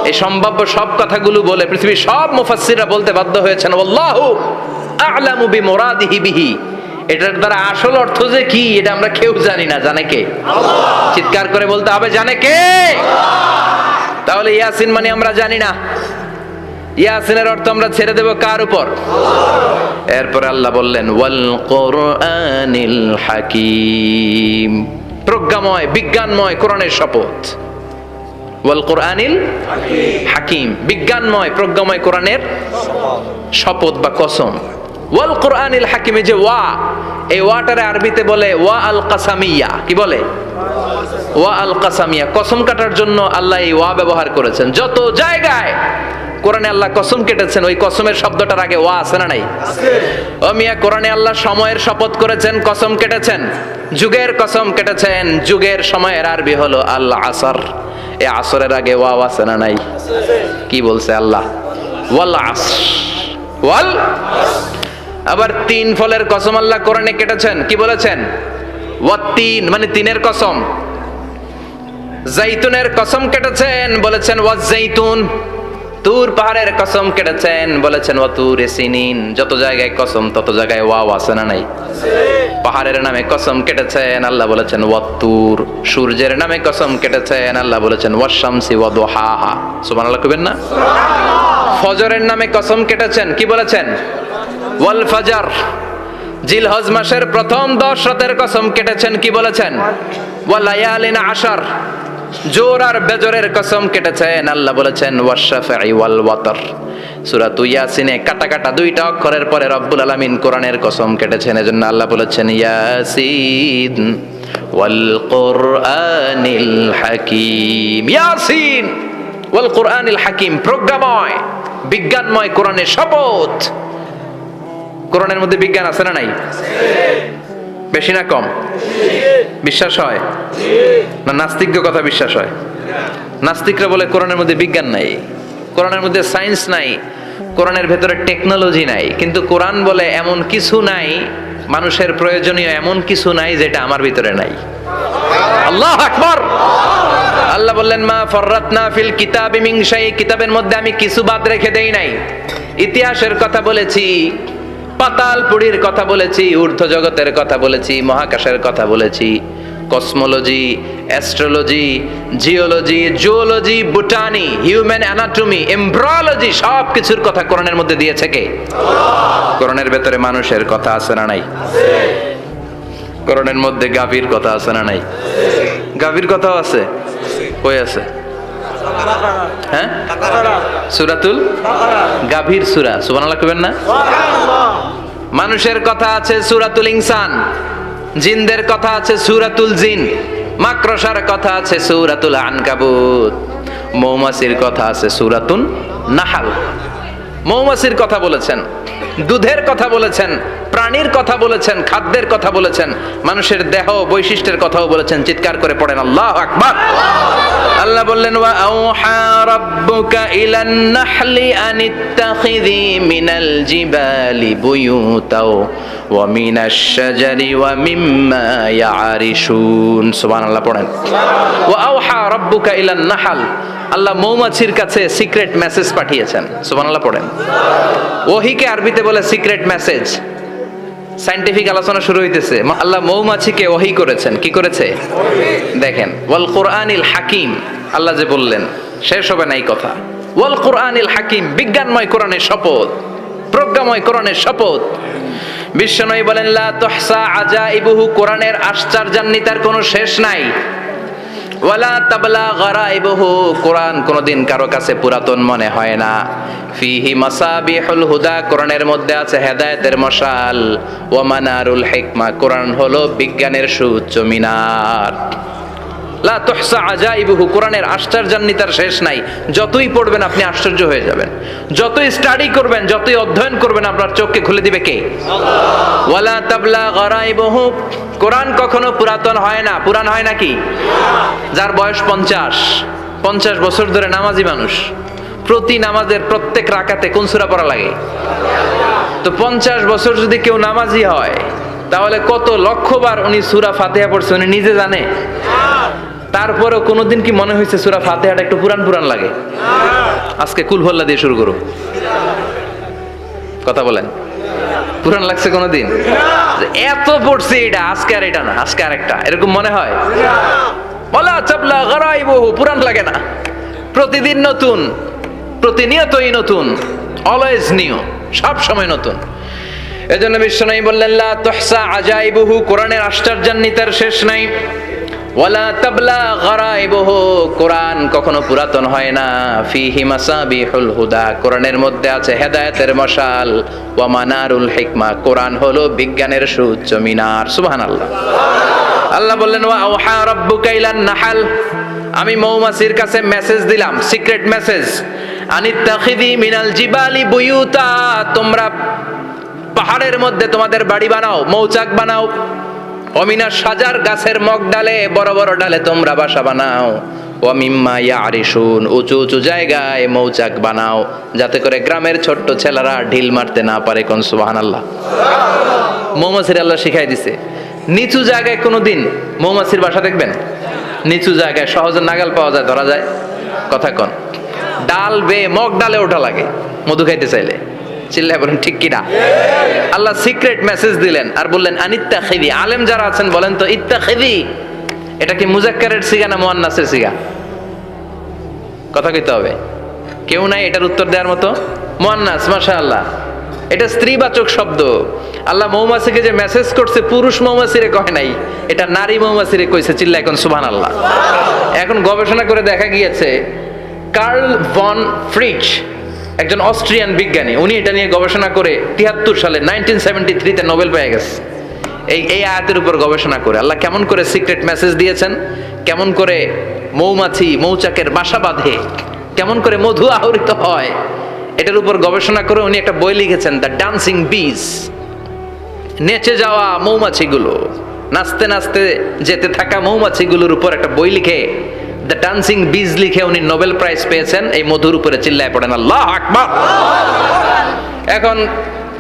Speaker 1: এই সম্ভাব্য সব কথাগুলো বলে পৃথিবীর সব মুফাসসিররা বলতে বাধ্য হয়েছেন আল্লাহু আ'লামু বিমুরাদিহি বিহি। এটার দ্বারা আসল অর্থ যে কি এটা আমরা কেউ জানি না। জানে কে? আল্লাহ। চিৎকার করে বলতে হবে, জানে কে? আল্লাহ। তাহলে ইয়াসিন মানে আমরা জানি না। ইয়াসিনের অর্থ আমরা ছেড়ে দেব কার উপর? আল্লাহ। এরপর আল্লাহ বললেন ওয়াল কোরআনিল হাকীম, প্রজ্ঞাময় বিজ্ঞানময় কোরআনের শপথ। ওয়াল কোরআনিল হাকীম, বিজ্ঞানময় প্রজ্ঞাময় কোরআনের শপথ বা কসম। ওয়াল কোরআনিল হাকিমে যে ওয়া, এই ওয়াটারে আরবিতে বলে ওয়া আল কাসামিয়া। কি বলে? ওয়া আল কাসামিয়া, কসম কাটার জন্য আল্লাহ এই ওয়া ব্যবহার করেছেন। যত জায়গায় কোরআনে আল্লাহ কসম কেটেছেন ওই কসমের শব্দটার আগে ওয়া আছে না নাই? আছে। ও মিয়া, কোরআনে আল্লাহ সময়ের শপথ করেছেন, কসম কেটেছেন, যুগের কসম কেটেছেন। যুগের সময়ের আরবি হলো আল আসর। এই আসরের আগে ওয়া আছে না নাই? আছে। কি বলছে আল্লাহ? ওয়াল আসর, ওয়াল। আবার তিন ফলের কসম আল্লাহ কোরআনে কেটেছেন। কি বলেছেন? ওয়াত্তিন, মানে তিনের কসম। জাইতুনের কসম কেটেছেন, বলেছেন ওয়াজ জাইতুন। তুর পাহাড়ের কসম কেটেছেন, বলেছেন ওয়াতুরে সিনিন। যত জায়গায় কসম তত জায়গায় ওয়াও আছে না নাই? পাহাড়ের নামে কসম কেটেছেন, আল্লাহ বলেছেন ওয়াতুর। সূর্যের নামে কসম কেটেছেন, আল্লাহ বলেছেন ওয়াশ-শামসি ওয়াদুহাহা। সুবহানাল্লাহ কইবেন না? সুবহানাল্লাহ। ফজরের নামে কসম কেটেছেন, কি বলেছেন? ওয়াল ফাজর। জিলহজ মাসের প্রথম 10 রাতের কসম কেটেছেন, কি বলেছেন? ওয়াল লায়ালিন আশর। জোর আর বেজরের কসম কেটেছেন, আল্লাহ বলেছেন ওয়াশ-শাফঈ ওয়াল ওয়াতর। সূরা ইয়াসিনে কাটা কাটা দুইটা অক্ষরের পরে রব্বুল আলামিন কোরআনের কসম কেটেছেন। এজন্য আল্লাহ বলেছেন ইয়াসিন ওয়াল কোরআনিল হাকীম। ইয়াসিন ওয়াল কোরআনিল হাকীম, প্রজ্ঞাময় বিজ্ঞানময় কোরআনের শপথ। কোরআনের মধ্যে বিজ্ঞান আছে না নাই? বেশি না কম? বিশ্বাস হয় না নাস্তিকদের কথা বিশ্বাস হয়? নাস্তিকরা বলে কোরআনের মধ্যে বিজ্ঞান নাই, কোরআনের মধ্যে সায়েন্স নাই, কোরআনের ভেতরে টেকনোলজি নাই। কিন্তু কোরআন বলে এমন কিছু নাই, মানুষের প্রয়োজনীয় এমন কিছু নাই যেটা আমার ভিতরে নাই। আল্লাহু আকবার। আল্লাহ বললেন মা ফাররাতনা ফিল কিতাবি মিন শাই, কিতাবের মধ্যে আমি কিছু বাদ রেখে দেই নাই। ইতিহাসের কথা বলেছি, পাতালপুরীর কথা বলেছি, ঊর্ধ্ব জগতের কথা বলেছি, মহাকাশের কথা বলেছি, cosmology, astrology, geology, zoology, botany, human anatomy, embryology, সব কিছুর কথা কোরআনের মধ্যে দিয়েছে কে? আল্লাহ। কোরআনের ভেতরে মানুষের কথা আছে না নাই? আছে। কোরআনের মধ্যে গাভীর কথা আছে না নাই? আছে। গাভীর কথাও আছে? কই আছে? হ্যাঁ, সূরাতুল গাভীর সূরা। সুবহানাল্লাহ কইবেন না? সুবহানাল্লাহ। মানুষের কথা আছে সূরাতুল ইনসান, জিনদের কথা আছে সূরাতুল জিন, মাকড়সার কথা আছে সূরাতুল আনকাবুত, মৌমাছির কথা আছে সূরাতুন নাহাল। মৌমাছির কথা বলেছেন, দুধের কথা বলেছেন, প্রাণীর কথা বলেছেন, খাদ্যের কথা বলেছেন, মানুষের দেহ বৈশিষ্ট্যের কথাও বলেছেন। চিৎকার করে পড়েন আল্লাহু আকবার। আল্লাহ বললেন ওয়া আওহা রাব্বুকা ইলান নাহলি আনিত্তাখিযি মিনাল জিবালি বুয়ুতাও ওয়া মিনাশ শাজারি ওয়া মিম্মা ইয়ারিশুন। সুবহানাল্লাহ পড়েন। ওয়া আওহা রাব্বুকা ইলান নাহল, আল্লাহ মৌমাছির কাছে সিক্রেট মেসেজ পাঠিয়েছেন। সুবহানাল্লাহ পড়েন। ওহীকে আরবিতে বলে সিক্রেট মেসেজ। সায়েন্টিফিক আলোচনা শুরু হইতেছে। আল্লাহ মৌমাছিকে ওহী করেছেন। কি করেছে? দেখেন, ওয়াল কোরআনিল হাকিম, আল্লাহ যে বললেন শেষ হবে না এই কথা। ওয়াল কোরআনিল হাকিম, বিজ্ঞানময় কোরআনের শপথ, প্রজ্ঞাময় কোরআনের শপথ। বিশ্বনবী বলেন লা তুহসা আজাইবুহু, কোরআনের আশ্চর্যান্বিতার কোনো শেষ নাই। ওয়ালা তাবলা গারাইবুহু, কোরআন কোনদিন কারো কাছে পুরাতন মনে হয় না। ফিহি মাসাবিহুল হুদা, কোরআনের মধ্যে আছে হেদায়েতের মশাল। ওয়া মানারুল হিকমা, কোরআন হলো বিজ্ঞানের সুউচ্চ মিনার। লা তুহসা আজাইবুহু, কোরআনের আশ্চর্যান্বিতার শেষ নাই। যতই পড়বেন আপনি আশ্চর্য হয়ে যাবেন, যতই স্টাডি করবেন, যতই অধ্যয়ন করবেন, আপনার চোখকে খুলে দিবে কে? আল্লাহ। ওয়ালা তাবলা গারাইবুহু, কোরআন কখনো পুরাতন হয় না। পুরান হয় নাকি? যার বয়স 50 বছর ধরে নামাজি মানুষ, প্রতি নামাজের প্রত্যেক রাকাতে কোন সূরা পড়া লাগে? তো 50 বছর যদি কেউ নামাজি হয় তাহলে কত লক্ষবার উনি সূরা ফাতিহা পড়ছে উনি নিজে জানে? তারপরেও কোনোদিন কি মনে হয়েছে সূরা ফাতিহাটা একটু পুরান পুরান লাগে? আজকে কুল হল্লা দিয়ে শুরু করো, কথা বলেন, পুরান লাগছে কোনোদিন? এত পড়ছে এটা, আজকে আর এটা না, আজকে আর একটা, এরকম মনে হয়? বলা চাবলা গরাইবহু, পুরান লাগে না। প্রতিদিন নতুন, প্রতিনিয়তই নতুন, অলওয়েজ নিউ, সব সময় নতুন। এজন্য বিশ্বনবী বললেন লা তুহসা আজাইবুহু, কোরআনের আশ্চর্যান্বিতার শেষ নাই। ওয়ালা তাবলা গরাইবুহু, কোরআন কখনো পুরাতন হয় না। ফিহি মাসাবিহুল হুদা, কোরআনের মধ্যে আছে হেদায়েতের মশাল। ওয়া মানারুল হিকমা, কোরআন হলো বিজ্ঞানের সুউচ্চ মিনার। সুবহানাল্লাহ। আল্লাহ বললেন ওয়া আওহা রাব্বুকা ইলান নাহাল, আমি মৌমাছির কাছে মেসেজ দিলাম, সিক্রেট মেসেজ। আনিত্তাখিযি মিনাল জিবালি বুয়ুতা, তোমরা পাহাড়ের মধ্যে তোমাদের বাড়ি বানাও, মৌচাক বানাও। অমিনা সাজার, গাছের মগ ডালে, বড় বড় ডালে তোমরা বাসা বানাও। ওয়ামিম্মা ইয়ারিশুন, উঁচু উঁচু জায়গায় মৌচাক বানাও, যাতে করে গ্রামের ছোট্ট ছেলেরা ঢিল মারতে না পারে। কোন সুবহানাল্লাহ। মৌমাছির আল্লাহ শিখাই দিছে। নিচু জায়গায় কোনোদিন মৌমাছির বাসা দেখবেন? নিচু জায়গায় সহজে নাগাল পাওয়া যায়, ধরা যায়? কথা কন। ডাল বেয়ে মগ ডালে ওঠা লাগে মধু খাইতে চাইলে। চিল্লায় বলেন ঠিক কিনা? আল্লাহ সিক্রেট মেসেজ দিলেন আর বললেন আনিত্তাখিযি। আলেম যারা আছেন বলেন তো, ইত্তাখিযি এটা কি মুজাক্কারের সিগা না মুয়ান্নাসের সিগা? কথা কইতে হবে। কেউ নাই এটার উত্তর দেওয়ার মতো? মুয়ান্নাস, মাশাআল্লাহ। এটা স্ত্রীবাচক শব্দ। আল্লাহ মৌমাছিকে যে মেসেজ করছে পুরুষ মৌমাছিরে কয় নাই, এটা নারী মৌমাছিরে কইছে। চিল্লা এখন সুবহানাল্লাহ। এখন গবেষণা করে দেখা গিয়েছে, কার্ল ভন ফ্রিচ একজন অস্ট্রিয়ান বিজ্ঞানী, উনি এটা নিয়ে গবেষণা করে 73 সালে 1973 তে নোবেল পেয়ে গেছে। এই আয়াতের উপর গবেষণা করে আল্লাহ কেমন করে সিক্রেট মেসেজ দিয়েছেন, কেমন করে মৌমাছি মৌচাকের বাসা বাঁধে, কেমন করে মধু আহরিত হয়, এটার উপর গবেষণা করে উনি একটা বই লিখেছেন, দ্য ডান্সিং বিজ। নেচে যাওয়া মৌমাছিগুলো, নাচতে নাচতে যেতে থাকা মৌমাছিগুলোর উপর একটা বই লিখে, দ্য ডান্সিং বিজ লিখে উনি নোবেল প্রাইজ পেয়েছেন এই মধুর উপরে। চিল্লায় পড়েন আল্লাহু আকবার। এখন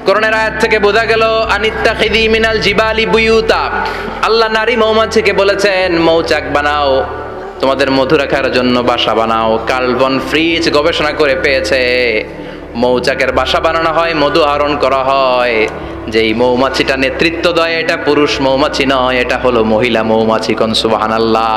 Speaker 1: কোরআনের আয়াত থেকে বোঝা গেল আনিত্তাখিযি মিনাল জিবালি বুয়ুতা, আল্লাহ নারী মৌমাছিকে বলেছেন মৌচাক বানাও, তোমাদের মধু রাখার জন্য বাসা বানাও। কার্ল ভন ফ্রিচ গবেষণা করে পেয়েছে মৌচাকের বাসা বানানো হয়, মধু আহরণ করা হয়। যেই মৌমাছিটা নেতৃত্ব দেয় এটা পুরুষ মৌমাছি নয়, এটা হলো মহিলা মৌমাছি। কোন সুবহানাল্লাহ।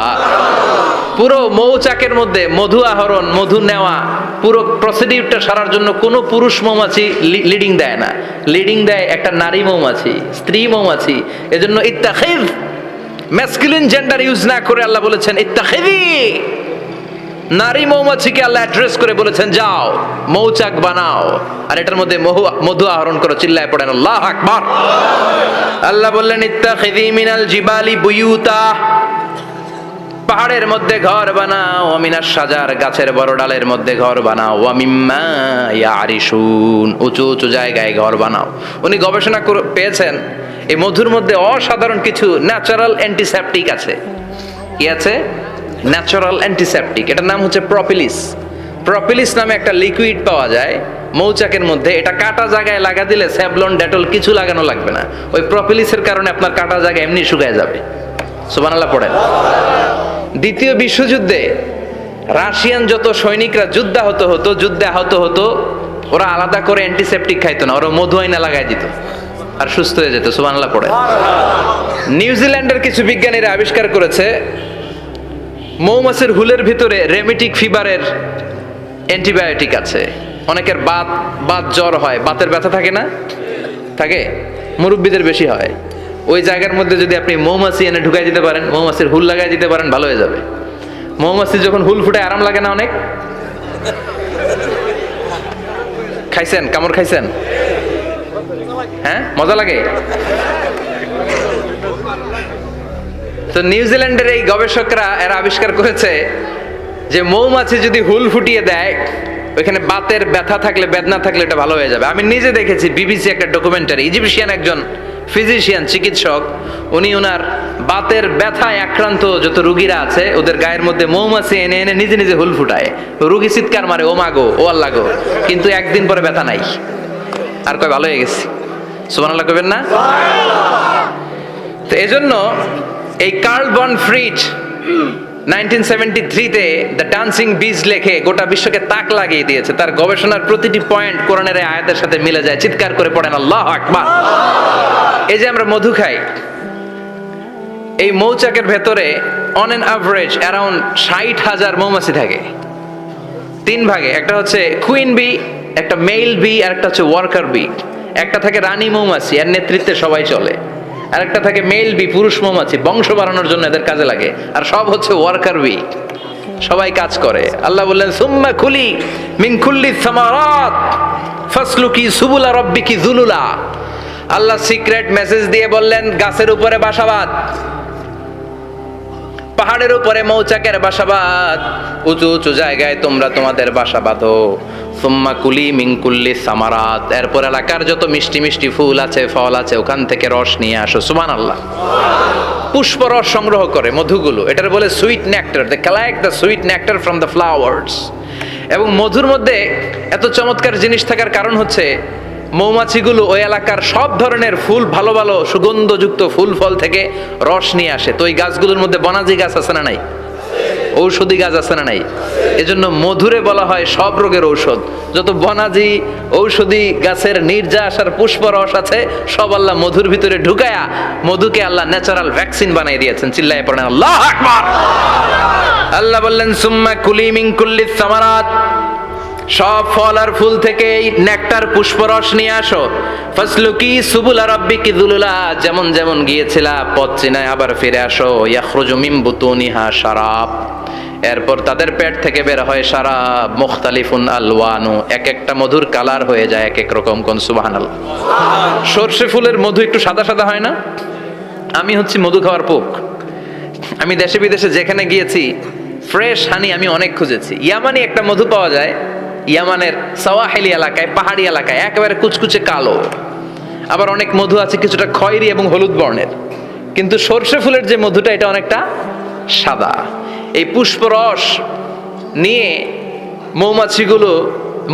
Speaker 1: পুরো মৌচাকের মধ্যে মধু আহরণ, মধু নেওয়া, পুরো প্রসিডিউরটা সারার জন্য কোনো পুরুষ মৌমাছি লিডিং দেয় না, লিডিং দেয় একটা নারী মৌমাছি, স্ত্রী মৌমাছি। এজন্য ইত্তাখিয, ম্যাসকুলিন জেন্ডার ইউজ না করে আল্লাহ বলেছেন ইত্তাখিযি। নারী মৌমাছিকে আল্লাহ অ্যাড্রেস করে বলেছেন যাও মৌচাক বানাও আর এটার মধ্যে মধু আহরণ করো। চিল্লায় পড়েন আল্লাহু আকবার। আল্লাহ বললেন ইত্তাখিযি মিনাল জিবালি বুয়ুতা, পাহাড়ের মধ্যে ঘর বানাও। ওয়ামিনাস সাজার, গাছের বড় ডালের মধ্যে ঘর বানাও। ওয়ামিম্মা ইয়ারিশুন, উঁচু উঁচু জায়গায় ঘর বানাও। উনি গবেষণা করে পেয়েছেন এই মধুর মধ্যে অসাধারণ কিছু ন্যাচারাল অ্যান্টিসেপটিক আছে। কি আছে? Natural antiseptic. এটার নাম হচ্ছে প্রপিলিস। প্রপিলিস নামে একটা লিকুইড পাওয়া যায় মৌচাকের মধ্যে। এটা কাটা জায়গায় লাগা দিলে স্যাভলন, ডেটল কিছু লাগানো লাগবে না। ওই প্রপিলিসের কারণে আপনার কাটা জায়গা এমনি শুকায় যাবে। সুবহানাল্লাহ পড়েন। দ্বিতীয় বিশ্বযুদ্ধে রাশিয়ান যত সৈনিকরা যুদ্ধে আহত হতো, ওরা আলাদা করে অ্যান্টিসেপটিক খাইতো না, ওরা মধু আইনা লাগাই দিত আর সুস্থ হয়ে যেত। সুবহানাল্লাহ পড়েন। নিউজিল্যান্ডের কিছু বিজ্ঞানীরা আবিষ্কার করেছে মৌমাছির হুলের ভিতরে রেমিটিক ফিভারের অ্যান্টিবায়োটিক আছে। অনেকের বাত জ্বর হয়, বাতের ব্যথা থাকে না? থাকে, মুরব্বীদের বেশি হয়। ওই জায়গার মধ্যে যদি আপনি মৌমাছি এনে ঢুকাই দিতে পারেন, মৌমাছির হুল লাগাই দিতে পারেন, ভালো হয়ে যাবে। মৌমাছি যখন হুল ফুটে আরাম লাগে না অনেক? খাইছেন? কামড় খাইছেন? হ্যাঁ, মজা লাগে। তো নিউজিল্যান্ডের এই গবেষকরা এরা আবিষ্কার করেছে যে মৌমাছি যদি হুল ফুটিয়ে দেয়, ওইখানে বাতের ব্যথা থাকলে, বেদনা থাকলে এটা ভালো হয়ে যাবে। আমি নিজে দেখেছি, বিবিসি একটা ডকুমেন্টারি, ইজিপশিয়ান একজন ফিজিশিয়ান, চিকিৎসক, উনি ওনার বাতের ব্যথায় আক্রান্ত যত রুগীরা আছে ওদের গায়ের মধ্যে মৌমাছি এনে এনে নিজে নিজে হুল ফুটায়। রুগী চিৎকার মারে, ও মাগো, ও আল্লাহ গো, কিন্তু একদিন পরে ব্যথা নাই, আর কয় ভালো হয়ে গেছি। সুবহানাল্লাহ কইবেন না? তো এজন্য এই কার্ল বন ফ্রিজ 1973-তে দ্য ডান্সিং বিজ লেখে গোটা বিশ্বকে তাক লাগিয়ে দিয়েছে। তার গবেষণার প্রতিটি পয়েন্ট কোরআনের এই আয়াতের সাথে মিলে যায়। চিৎকার করে পড়েন আল্লাহু আকবার। এই যে আমরা মধু খাই, এই মৌচাকের ভেতরে অন এন অ্যাভারেজ অ্যারাউন্ড 60,000 মৌমাছি থাকে। তিন ভাগে, একটা হচ্ছে কুইন বি, একটা মেল বি, আর একটা হচ্ছে ওয়ার্কার বি। একটা থাকে রানী মৌমাছি, এর নেতৃত্বে সবাই চলে। আর একটা থাকে মেল বি, পুরুষ মৌমাছি, বংশ বাড়ানোর জন্য এদের কাজে লাগে। আর সব হচ্ছে ওয়ার্কার বি, সবাই কাজ করে। আল্লাহ বললেন সুম্মা কুলি মিন কুল্লি সামারাত ফাসলুকি সুবুলা রাব্বিকি যুলুলা। আল্লাহ সিক্রেট মেসেজ দিয়ে বললেন গাছের উপরে বাসাবাদ, পাহাড়ের উপরে মৌচাকের বাসাবাদ, উঁচু উঁচু জায়গায় তোমরা তোমাদের বাসা বাঁধো। সুম্মা কুলি মিন কুল্লি সামারাত, এরপর এলাকার যত মিষ্টি মিষ্টি ফুল আছে, ফল আছে, ওখান থেকে রস নিয়ে আসো। সুবহানাল্লাহ। পুষ্প রস সংগ্রহ করে মধুগুলো, এটার বলে sweet nectar. They collect the sweet nectar from the flowers. এবং মধুর মধ্যে এত চমৎকার জিনিস থাকার কারণ হচ্ছে মৌমাছিগুলো ওই এলাকার সব ধরনের ফুল, ভালো ভালো সুগন্ধযুক্ত ফুল ফল থেকে রস নিয়ে আসে। তো ওই গাছগুলোর মধ্যে বনাজি গাছ আছে না নাই? ঔষধি গাছ আছে না নাই? এজন্য মধুরে বলা হয় সব রোগের ঔষধ। যত বনাজি ঔষধি গাছের নির্যাস আর পুষ্প রস আছে, সব আল্লাহ মধুর ভিতরে ঢুকায়া মধুকে আল্লাহ ন্যাচারাল ভ্যাকসিন বানিয়ে দিয়েছেন। চিল্লায়ে পড়েন আল্লাহু আকবার। আল্লাহ বললেন সুম্মা কুলি মিন কুল্লি সামারাত, সব ফল আর ফুল থেকে নেকটার পুষ্পরস নিয়ে আসো। ফাসলুকি সুবুলা রাব্বিকি যুলুলা, যেমন যেমন গিয়েছিলা পথ চিনায় আবার ফিরে আসো। ইয়াখরুজু মিন বুতুনিহা শারাব, এরপর তাদের পেট থেকে বের হয় শারাব। মুখতালিফুন আলওয়ানু, এক একটা মধুর কালার হয়ে যায় এক এক রকম। কোন সুবহানাল্লাহ। সরষে ফুলের মধু একটু সাদা সাদা হয় না? আমি হচ্ছি মধু খাওয়ার পোক। আমি দেশে বিদেশে যেখানে গিয়েছি ফ্রেশ হানি আমি অনেক খুঁজেছি। ইয়ামানি একটা মধু পাওয়া যায়, ইয়ামানের সাওয়াহিলি এলাকায়, পাহাড়ি এলাকায়, একেবারে কুচকুচে কালো। আবার অনেক মধু আছে কিছুটা খয়েরি এবং হলুদ বর্ণের। কিন্তু সরষে ফুলের যে মধুটা, এটা অনেকটা সাদা। এই পুষ্পরস নিয়ে মৌমাছিগুলো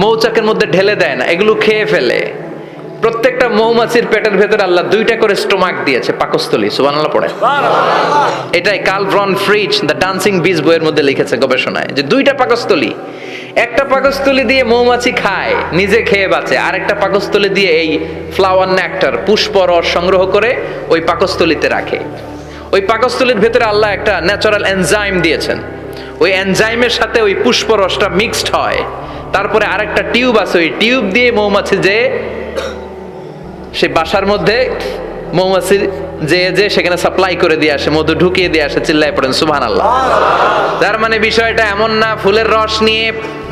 Speaker 1: মৌচাকের মধ্যে ঢেলে দেয় না, এগুলো খেয়ে ফেলে। প্রত্যেকটা মৌমাছির পেটের ভেতরে আল্লাহ 2টা করে স্টোমাক দিয়েছে, পাকস্থলী। সুবহানাল্লাহ পড়ে। এটাই Karl von Frisch the dancing bees বইয়ের মধ্যে লিখেছে গবেষণায়, যে 2টা পাকস্থলী। একটা পাকস্থলী দিয়ে মৌমাছি খায়, নিজে খেয়ে বাঁচে। আর একটা পাকস্থলী দিয়ে এই ফ্লাওয়ার নেক্টার, পুষ্প রস সংগ্রহ করে ওই পাকস্থলীতে রাখে। ওই পাকস্থলীর ভেতরে আল্লাহ একটা ন্যাচারাল এনজাইম দিয়েছেন। ওই এনজাইমের সাথে ওই পুষ্প রসটা মিক্সড হয়। তারপরে আরেকটা টিউব আছে, ওই টিউব দিয়ে মৌমাছি যে সে বাসার মধ্যে মৌমাছি যে সেখানে সাপ্লাই করে দিয়ে আসে, মধু ঢুকিয়ে দিয়ে আসে। চিল্লায় পড়েন সুবহানাল্লাহ। তার মানে বিষয়টা এমন না ফুলের রস নিয়ে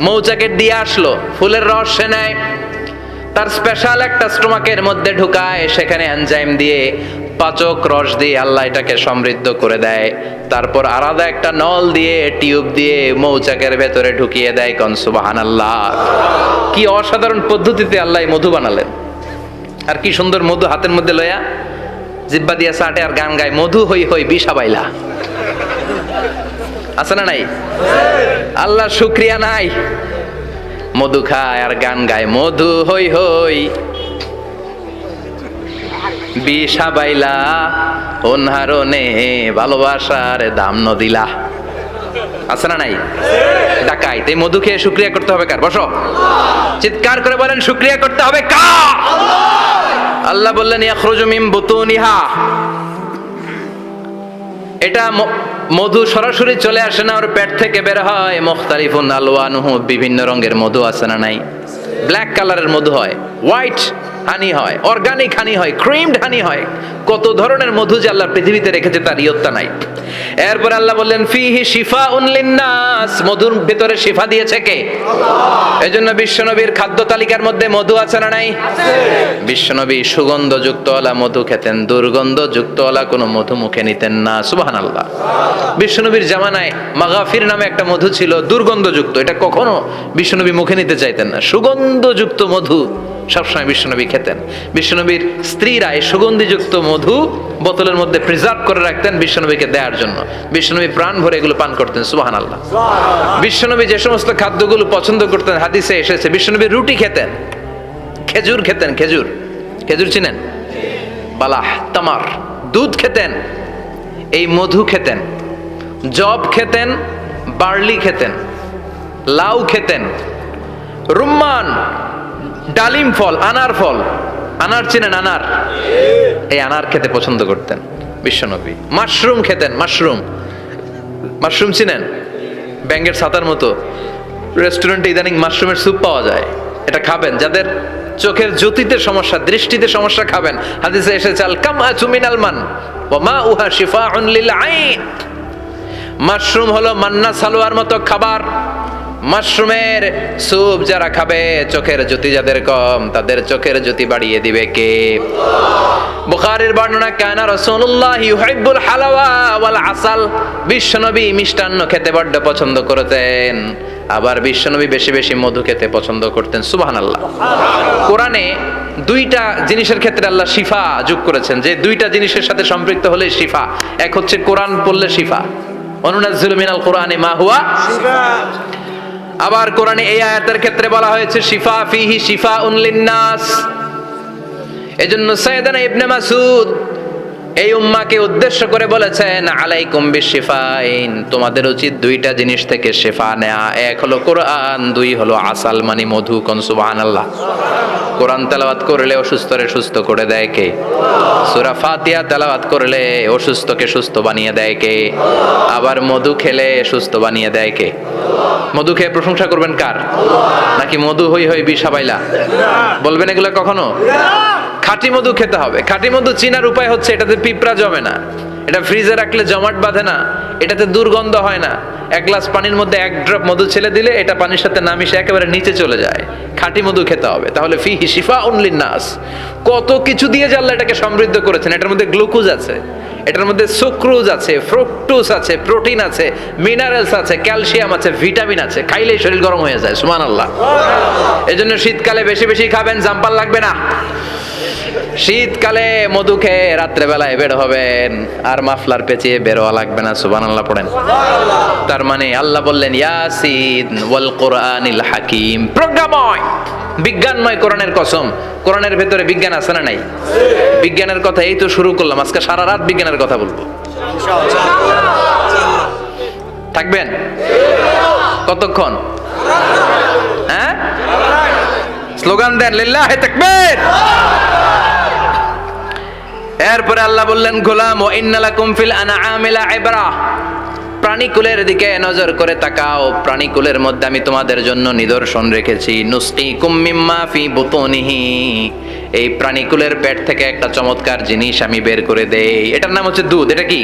Speaker 1: মৌচাকের দিয়ে আসলো, ফুলের রস সে নেয়, তার স্পেশাল একটা স্টোমাকের মধ্যে ঢুকায়, সেখানে এনজাইম দিয়ে পাচক রস দিয়ে আল্লাহ এটাকে সমৃদ্ধ করে দেয়। তারপর আলাদা একটা নল দিয়ে, টিউব দিয়ে মৌচাকের ভেতরে ঢুকিয়ে দেয়। কোন সুবহানাল্লাহ। কি অসাধারণ পদ্ধতিতে আল্লাহ মধু বানালেন। আর কি সুন্দর মধু হাতের মধ্যে লয়া জিব্বা দিয়া চাটে আর গান গায়, মধু হই হই বিষা বাইলা। আছে না নাই? আল্লাহ শুকরিয়া নাই? মধু খায় আর গান গায়, মধু হই হই বিষা বাইলা, অনহারনে ভালোবাসার দাম ন দিলা। আছে না নাই? ডাকাইত। এই মধু খেয়ে শুকরিয়া করতে হবে কার? বসো, চিৎকার করে বলেন শুকরিয়া করতে হবে কার? আল্লাহ বললেন ইয়াখরুজু মিন বুতুনিহা, এটা মধু সরাসরি চলে আসে না, ওর পেট থেকে বের হয়। মুখতালিফুন আলওয়ানুহু, বিভিন্ন রঙের মধু আছে না নাই? ব্ল্যাক কালারের মধু হয়, হোয়াইট হানি হয়, অর্গানিক হানি হয়, ক্রিমড হানি হয়। কত ধরনের মধু যে আল্লাহ পৃথিবীতে রেখেছে তার ইয়ত্তা নাই। এরপর আল্লাহ বললেন ফিহি শিফাউন লিন্নাস, মধুর ভিতরে শিফা দিয়েছে কে? আল্লাহ। এজন্য বিশ্বনবীর খাদ্য তালিকার মধ্যে মধু আছে না নাই? আছে। বিশ্বনবী সুগন্ধযুক্তওয়ালা মধু খেতেন, দুর্গন্ধযুক্তওয়ালা কোনো মধু মুখে নিতেন না। সুবহানাল্লাহ। বিশ্বনবীর জামানায় মাগাফির নামে একটা মধু ছিল, দুর্গন্ধযুক্ত। এটা কখনো বিশ্বনবী মুখে নিতে চাইতেন না। সুগন্ধযুক্ত মধু সবসময় বিশ্বনবী খেতেন। বিশ্বনবীর স্ত্রীরা এই সুগন্ধিযুক্ত মধু বোতলের মধ্যে প্রিজার্ভ করে রাখতেন বিশ্বনবীকে দেওয়ার জন্য। বিশ্বনবী প্রাণ ভরে এগুলো পান করতেন, সুবহানাল্লাহ। বিশ্বনবী যে সমস্ত খাদ্যগুলো পছন্দ করতেন হাদিসে এসেছে, বিশ্বনবী রুটি খেতেন, খেজুর খেতেন, খেজুর, খেজুর চিনেন, বালাহ, তামার, দুধ খেতেন, এই মধু খেতেন, জব খেতেন, বার্লি খেতেন, লাউ খেতেন, রুম্মান, ডালিম ফল, আনার ফল, আনার চিনেন, আনার, এই আনার খেতে পছন্দ করতেন বিশ্বনবী। মাশরুম খেতেন, মাশরুম, মাশরুম চিনেন, ব্যাঙের ছাতার মতো, রেস্টুরেন্টে ইদানিং মাশরুমের স্যুপ পাওয়া যায়, এটা খাবেন। যাদের চোখের জ্যোতিতে সমস্যা, দৃষ্টিতে সমস্যা, খাবেন। হাদিসে এসেছে আল কামআতু মিনাল মান ওয়া মাউহা শিফাউন লিল আইন। মাশরুম হলো মান্না সালোয়ার মতো খাবার। মাশরুমের স্যুপ যারা খাবে, চোখের জ্যোতি যাদের কম, তাদের চোখের জ্যোতি বাড়িয়ে দিবে কে? বুখারীর বর্ণনা, কানা রাসূলুল্লাহ ইউহিব্বুল হালাওয়া ওয়াল আসাল। বিশ্বনবী মিষ্টান্ন খেতে বড্ড পছন্দ করতেন, আবার বিশ্বনবী বেশি বেশি মধু খেতে পছন্দ করতেন, সুবহানাল্লাহ। কোরআনে দুইটা জিনিসের ক্ষেত্রে আল্লাহ শিফা যোগ করেছেন, যে দুইটা জিনিসের সাথে সম্পৃক্ত হলে শিফা। এক হচ্ছে কোরআন পড়লে শিফা, অনুনাজ্জিলু মিনাল কোরআনি মা হুয়া শিফা। আবার কোরআনে এই আয়াতের ক্ষেত্রে বলা হয়েছে শিফা ফিহি শিফাউন লিন্নাস। এজন্য সাইয়েদানা ইবনে মাসউদ এই উম্মাহকে উদ্দেশ্য করে বলেছেন, আলাইকুম বিশিফাইন, তোমাদের উচিত দুইটা জিনিস থেকে শিফা নেয়া। এক হলো কোরআন, দুই হলো আসাল মানে মধু। কোন সুবহানাল্লাহ। কোরআন তেলাওয়াত করলে অসুস্থরে সুস্থ করে দেয় কে? সূরা ফাতিহা তেলাওয়াত করলে অসুস্থকে সুস্থ বানিয়ে দেয় কে? আবার মধু খেলে সুস্থ বানিয়ে দেয় কে? মধু খেয়ে প্রশংসা করবেন কার? নাকি মধু হই হই বিষাবাইলা বলবেন এগুলো কখনো? খাঁটি মধু খেতে হবে। খাঁটি মধু চিনার উপায় হচ্ছে এটাতে পিঁপড়া জমে না, এটা ফ্রিজে রাখলে জমাট বাঁধে না, এটাতে দুর্গন্ধ হয় না। এক গ্লাস পানির মধ্যে এক ড্রপ মধু ছেলে দিলে এটা পানির সাথে না মিশে একেবারে নিচে চলে যায়। খাঁটি মধু খেতে হবে। তাহলে ফিহি শিফাউন লিন্নাস। কত কিছু দিয়ে যে আল্লাহ এটাকে সমৃদ্ধ করেছেন। এটার মধ্যে গ্লুকোজ আছে, এটার মধ্যে সুক্রোজ আছে, ফ্রুকটোজ আছে, প্রোটিন আছে, মিনারেলস আছে, ক্যালসিয়াম আছে, ভিটামিন আছে। খাইলেই শরীর গরম হয়ে যায়, সুবহানাল্লাহ। এজন্য শীতকালে বেশি বেশি খাবেন, জাম্পার লাগবে না। শীতকালে মধু খেয়ে রাত্রে বেলায় বের হবেন, আর মাফলার পেঁচিয়ে বেরোয়া লাগবে না, সুবহানাল্লাহ পড়েন। তার মানে আল্লাহ বললেন ইয়াসিন ওয়াল কোরআনিল হাকিম, প্রজ্ঞাময়, বিজ্ঞানময় কোরআনের কসম। কোরআনের ভেতরে বিজ্ঞান আছে না নাই? বিজ্ঞানের কথা এই তো শুরু করলাম, আজকে সারা রাত বিজ্ঞানের কথা বলবো। থাকবেন কতক্ষণ? হ্যাঁ, স্লোগান দেন, লিল্লাহি তাকবীর। এরপরে আল্লাহ বললেন, গোলাম ও ইন্নালাকুম ফিল আনআমি লাইবরা, প্রাণীকুলের দিকে নজর করে তাকাও। প্রাণীকুলের মধ্যে আমি তোমাদের জন্য নিদর্শন রেখেছি। নুসকিকুম মিম্মা ফি বুতুনিহি, এই প্রাণীকুলের পেট থেকে একটা চমৎকার জিনিস আমি বের করে দেই, এটার নাম হচ্ছে দুধ। এটা কি?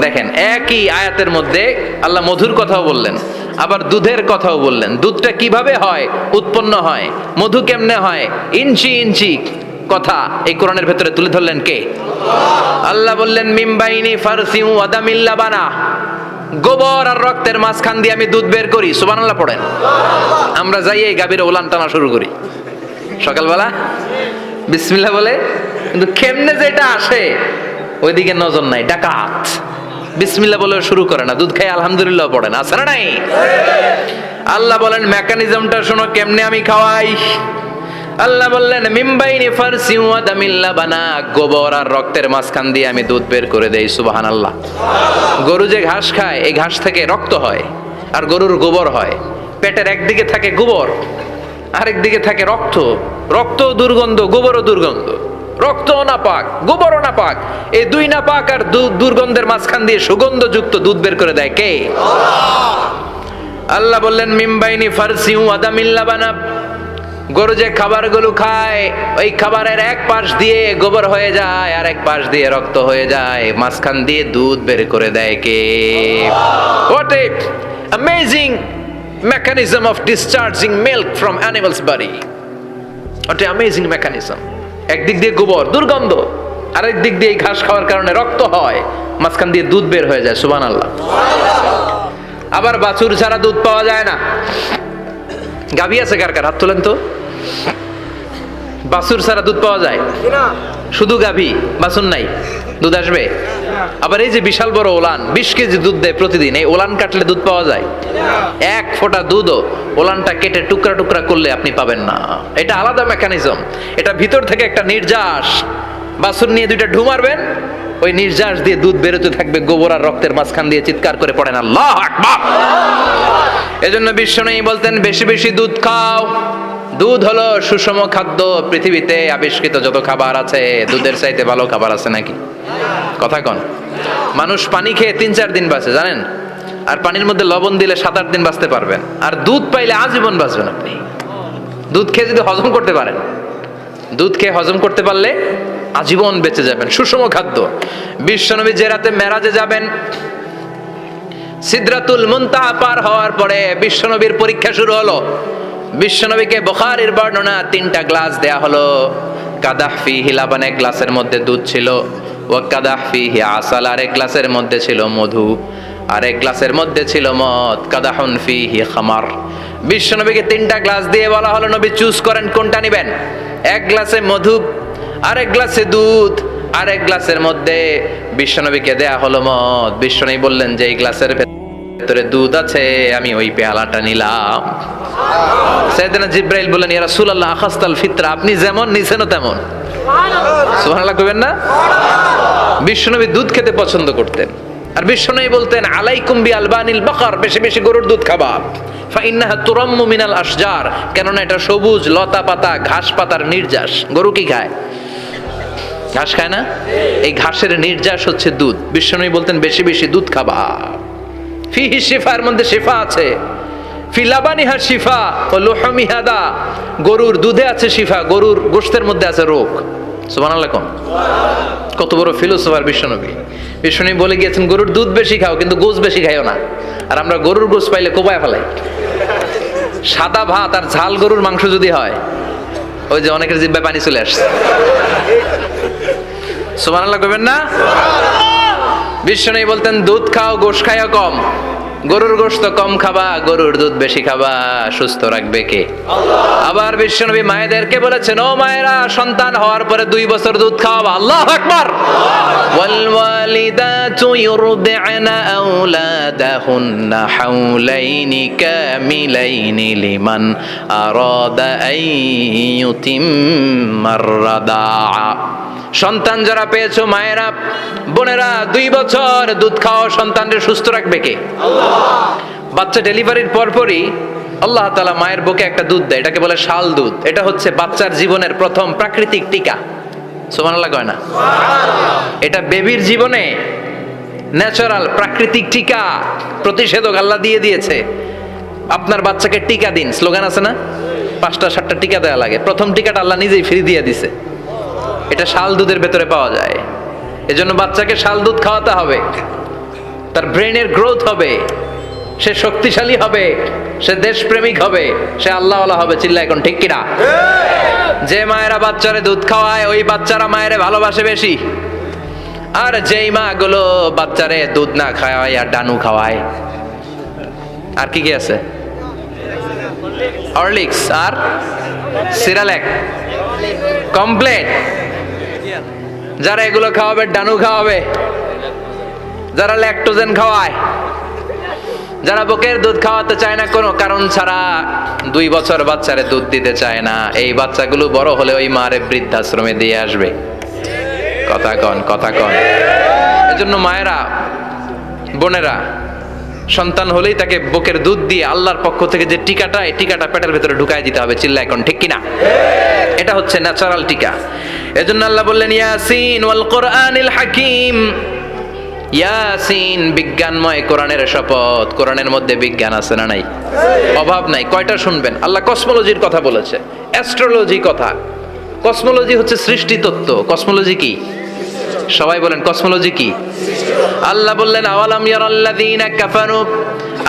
Speaker 1: দেখেন, একই আয়াতের মধ্যে আল্লাহ মধুর কথাও বললেন, আবার দুধের কথাও বললেন। দুধটা কিভাবে হয়, উৎপন্ন হয়, মধু কেমনে হয়, ইঞ্চি ইঞ্চি কথা এই কোরআনের ভেতরে তুলে ধরলেন কে? আল্লাহ বললেন, মিমবাইনি ফারসি ওয়া দামিল লাবানা, গোবর আর রক্তের মাঝখান দিয়ে আমি দুধ বের করি। সুবহানাল্লাহ পড়েন। আমরা যাই এই গাভীর ওলান টানা শুরু করি সকালবেলা বিসমিল্লাহ বলে, কিন্তু কেমনে যেটা আসে ওইদিকে নজর নাই, ডাকাত। বিসমিল্লাহ বলে শুরু করে না, দুধ খাই আলহামদুলিল্লাহ পড়ে না, আছে না নাই? আল্লাহ বলেন মেকানিজমটা শোনো, কেমনে আমি খাওয়াই। আল্লাহ বললেন, মিমবাইনি ফারসি ওয়া দামিল লাবানা, গোবর আর রক্তের মাঝখান দিয়ে আমি দুধ বের করে দেই। সুবহানাল্লাহ। গরু যে ঘাস খায়, এই ঘাস থেকে রক্ত হয় আর গরুর গোবর হয়। পেটের একদিকে থাকে গোবর, আরেক দিকে থাকে রক্ত। রক্ত দুর্গন্ধ, গোবরও দুর্গন্ধ। রক্ত নাপাক, গোবরও নাপাক। এই দুই নাপাক আর দুর্গন্ধের মাঝখান দিয়ে সুগন্ধযুক্ত দুধ বের করে দেয় কে? আল্লাহ বললেন, মিমবাইনি ফারসি ওয়া দামিল লাবানা, গরু যে খাবারগুলো খায় ওই খাবারের এক পাশ দিয়ে গোবর হয়ে যায় আর এক পাশ দিয়ে রক্ত হয়ে যায়, মাঝখান দিয়ে দুধ বের করে দেয় কে? What a amazing mechanism of discharging milk from animal's body. What a amazing mechanism. একদিক দিয়ে গোবর দুর্গন্ধ, আরেক দিক দিয়ে ঘাস খাওয়ার কারণে রক্ত হয়, মাঝখান দিয়ে দুধ বের হয়ে যায়। সুবহানাল্লাহ। আবার বাছুর ছাড়া দুধ পাওয়া যায় না। গাভী আছে কার কার? হাত তোলেন তো। বাছুর ছাড়া দুধ পাওয়া যায়? শুধু গাভী, বাছুর নাই, দুধ আসবে? আবার এই যে বিশাল বড় ওলান 20 কেজি দুধ দেয় প্রতিদিন, এই ওলান কাটলে দুধ পাওয়া যায়? এক ফোঁটা দুধও ওলানটা কেটে টুকরা টুকরা করলে আপনি পাবেন না। এটা আলাদা মেকানিজম, এটা ভিতর থেকে একটা নির্যাস। বাছুর নিয়ে 2টা ঢু মারবেন, ওই নির্যাস দিয়ে দুধ বেরোতে থাকবে, গোবর আর রক্তের মাঝখান দিয়ে চিৎকার করে পড়েন আল্লাহু আকবার। এজন্য বিশ্বনবী বলতেন বেশি বেশি দুধ খাও। দুধ হলো সুষম খাদ্য। পৃথিবীতে আবিষ্কৃত যত খাবার আছে, দুধের চাইতে ভালো খাবার আছে নাকি? কথা কন। মানুষ পানি খেয়ে 3-4 দিন বাঁচে জানেন, আর পানির মধ্যে লবণ দিলে 7-8 দিন বাঁচতে পারবেন। আর দুধ পাইলে আজীবন বাঁচবেন আপনি। দুধ খেয়ে যদি হজম করতে পারেন, দুধ খেয়ে হজম করতে পারলে আজীবন বেঁচে যাবেন। সুষম খাদ্য। বিশ্বনবী যে রাতে মেরাজে যাবেন, সিদরাতুল মুনতাহা পার হওয়ার পরে বিশ্বনবীর পরীক্ষা শুরু হলো। বিশ্বনবীকে বুখারীর বর্ণনা 3টা গ্লাস দেয়া হলো। কাদাহ ফিহি লাবান, এক গ্লাসের মধ্যে দুধ ছিল। ওয়া কাদাহ ফিহি আসাল, আর এক গ্লাসের মধ্যে ছিল মধু। আর এক গ্লাসের মধ্যে ছিল মদ। কাদাহুন ফিহি খামার। বিশ্বনবীকে 3টা গ্লাস দিয়ে বলা হলো নবী চুজ করেন কোনটা নেবেন। এক গ্লাসে মধু, আর এক গ্লাসে দুধ, আর এক গ্লাসের মধ্যে বিশ্বনবীকে দেয়া হলো মদ। বিশ্বনবী বললেন যে এই গ্লাসের ভেতরে দুধ আছে, আমি ওই পেয়ালাটা নিলাম। সাইয়েদনা জিবরাইল বললেন ইয়া রাসূলুল্লাহ আখাস্তাল ফিতরা, আপনি যেমন নিছেনও তেমন। সুবহানাল্লাহ কইবেন না? বিশ্বনবী দুধ খেতে পছন্দ করতেন। আর বিশ্বনবী বলতেন আলাইকুম বি আলবানিল বাকার, বেশি বেশি গরুর দুধ খাবা। ফাইন্নাহা তুরাম্মু মিনাল আশজার, কেননা এটা সবুজ লতা পাতা ঘাস পাতার নির্যাস। গরু কি খায়? ঘাস খায় না? এই ঘাসের নির্যাস হচ্ছে দুধ। বিশ্বনবী বলতেন বেশি বেশি দুধ খাবা। ফিহি শিফা, এর মধ্যে শিফা আছে। ফি লাবানিহা শিফা ওয়া লুহুমিহা দা, গরুর দুধে আছে শিফা, গরুর গোশতের মধ্যে আছে রোগ। সুবহানাল্লাহ। কত বড় ফিলোসোফার বিশ্বনবী। বিশ্বনবী বলে গিয়েছেন গরুর দুধ বেশি খাও, কিন্তু গোশ বেশি খাইও না। আর আমরা গরুর গোশ পাইলে কোপায় ফেলাই। সাদা ভাত আর ঝাল গরুর মাংস যদি হয়, ওই যে অনেকের জিহ্বায় পানি চলে আসছে। সুবহানাল্লাহ কইবেন না? বিশ্বনবী বলতেন দুধ খাও, গোশ খাইও কম। গরুর গোশত কম খাবা, গরুর দুধ বেশি খাবা। সুস্থ রাখবে কে? আবার বিশ্বনবী মায়েদেরকে বলেছেন ও মায়েরা, সন্তান হওয়ার পরে 2 বছর দুধ খাওয়াবা। আল্লাহু আকবার। ওয়াল ওয়ালিদাতু ইউরদি'না আওলাদাহুন্না হাওলাইনি কামিলাইনি লিমান আরাদা আন ইউতিম্মার রাদা'a। সন্তান যারা পেয়েছো মায়েরা, বোনেরা, 2 বছর দুধ খাও। সন্তানদের সুস্থ রাখবে কে? আল্লাহ। বাচ্চা ডেলিভারির পরপরই আল্লাহ তাআলা মায়ের বুকে একটা দুধ দেয়, এটাকে বলে শাল দুধ। এটা হচ্ছে বাচ্চার জীবনের প্রথম প্রাকৃতিক টিকা। সুবহানাল্লাহ কয় না? এটা বেবির জীবনে ন্যাচারাল প্রাকৃতিক টিকা, প্রতিষেধক আল্লাহ দিয়ে দিয়েছে। আপনার বাচ্চাকে টিকা দিন, স্লোগান আছে না? 5টা-7টা টিকা দেওয়া লাগে। প্রথম টিকাটা আল্লাহ নিজেই ফ্রি দিয়ে দিছে। এটা শাল দুধের ভেতরে পাওয়া যায়। এজন্য বাচ্চাকে শাল দুধ খাওয়াতে হবে। তার ব্রেনের গ্রোথ হবে, সে শক্তিশালী হবে, সে দেশপ্রেমিক হবে, সে আল্লাহওয়ালা হবে। চিল্লা এখন ঠিক কিনা? যে মায়েরা বাচ্চারে দুধ খাওয়ায়, ওই বাচ্চারা মায়েরে ভালোবাসে বেশি। আর যেই মা গুলো বাচ্চারে দুধ না খাওয়ায় আর ডানু খাওয়ায়, আর কি কি আছে? হরলিক্স আর সিরালেক, কমপ্লেন। যারা এগুলো খাওয়াবে, ডানু খাওয়াবে, যারা ল্যাকটোজেন খাওয়ায়, যারা বুকের দুধ খাওয়াতে চায় না কোনো কারণ ছাড়া, 2 বছর বাচ্চারে দুধ দিতে চায় না, এই বাচ্চাগুলো বড় হলে ওই মারে বৃদ্ধাশ্রমে দিয়ে আসবে। কথা কন, কথা কন। এজন্য মায়েরা, বোনেরা, সন্তান হলেই তাকে বুকের দুধ দিয়ে আল্লাহর পক্ষ থেকে যে টিকাটা, এই টিকাটা পেটের ভেতরে ঢুকাই দিতে হবে। চিল্লা এখন ঠিক কিনা? এটা হচ্ছে ন্যাচারাল টিকা। এজন্য আল্লাহ বললেন ইয়াসিন ওয়াল কোরআনিল হাকিম। ইয়াসিন, বিজ্ঞানময় কোরআনের শপথ। কোরআনের মধ্যে বিজ্ঞান আছে না নাই? অভাব নাই। কয়টা শুনবেন? আল্লাহ কসমোলজির কথা বলেছে, অ্যাস্ট্রোলজি কথা। কসমোলজি হচ্ছে সৃষ্টি তত্ত্ব। কসমোলজি কি? সবাই বলেন কসমোলজি কি? আল্লাহ বললেন আওয়ালাম ইয়ারাল্লাযীনা কাফারু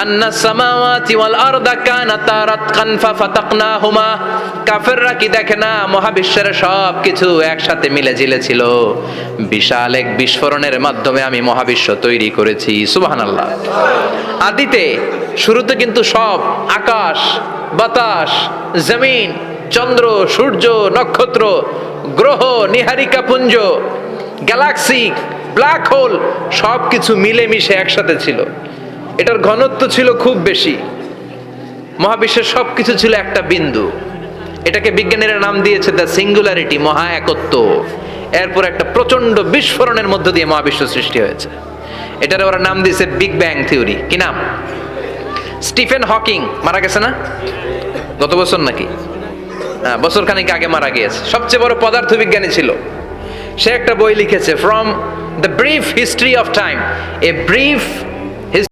Speaker 1: আন্নাস সামাওয়াতি ওয়াল আরদা কানাতা রাতকান ফাফাতাকনাহুমা। কাফেররা কি দেখে না মহাবিশ্বের সব কিছু একসাথে মিলে ঝিলে ছিল, বিশাল এক বিস্ফোরণের মাধ্যমে আমি মহাবিশ্ব তৈরি করেছি। সুবহানাল্লাহ। আদিতে শুরুতে কিন্তু সব আকাশ, বাতাস, জমিন চন্দ্র, সূর্য, নক্ষত্র, গ্রহ, নীহারিকা পুঞ্জ, গ্যালাক্সি, ব্ল্যাক হোল সবকিছু মিলেমিশে একসাথে ছিল। এটার ঘনত্ব ছিল খুব বেশি। মহাবিশ্বের সবকিছু ছিল একটা বিন্দু। এটাকে বিজ্ঞানীরা নাম দিয়েছে দ্য সিঙ্গুলারিটি, মহা একত্ব। এরপর একটা প্রচন্ড বিস্ফোরণের মধ্য দিয়ে মহাবিশ্ব সৃষ্টি হয়েছে। এটার ওরা নাম দিয়েছে বিগ ব্যাং থিওরি। কি নাম? স্টিফেন হকিং মারা গেছে না গত বছর নাকি? হ্যাঁ, বছর খানিক আগে মারা গিয়েছে। সবচেয়ে বড় পদার্থবিজ্ঞানী ছিল। সে একটা বই লিখেছে, from the brief history of time, a brief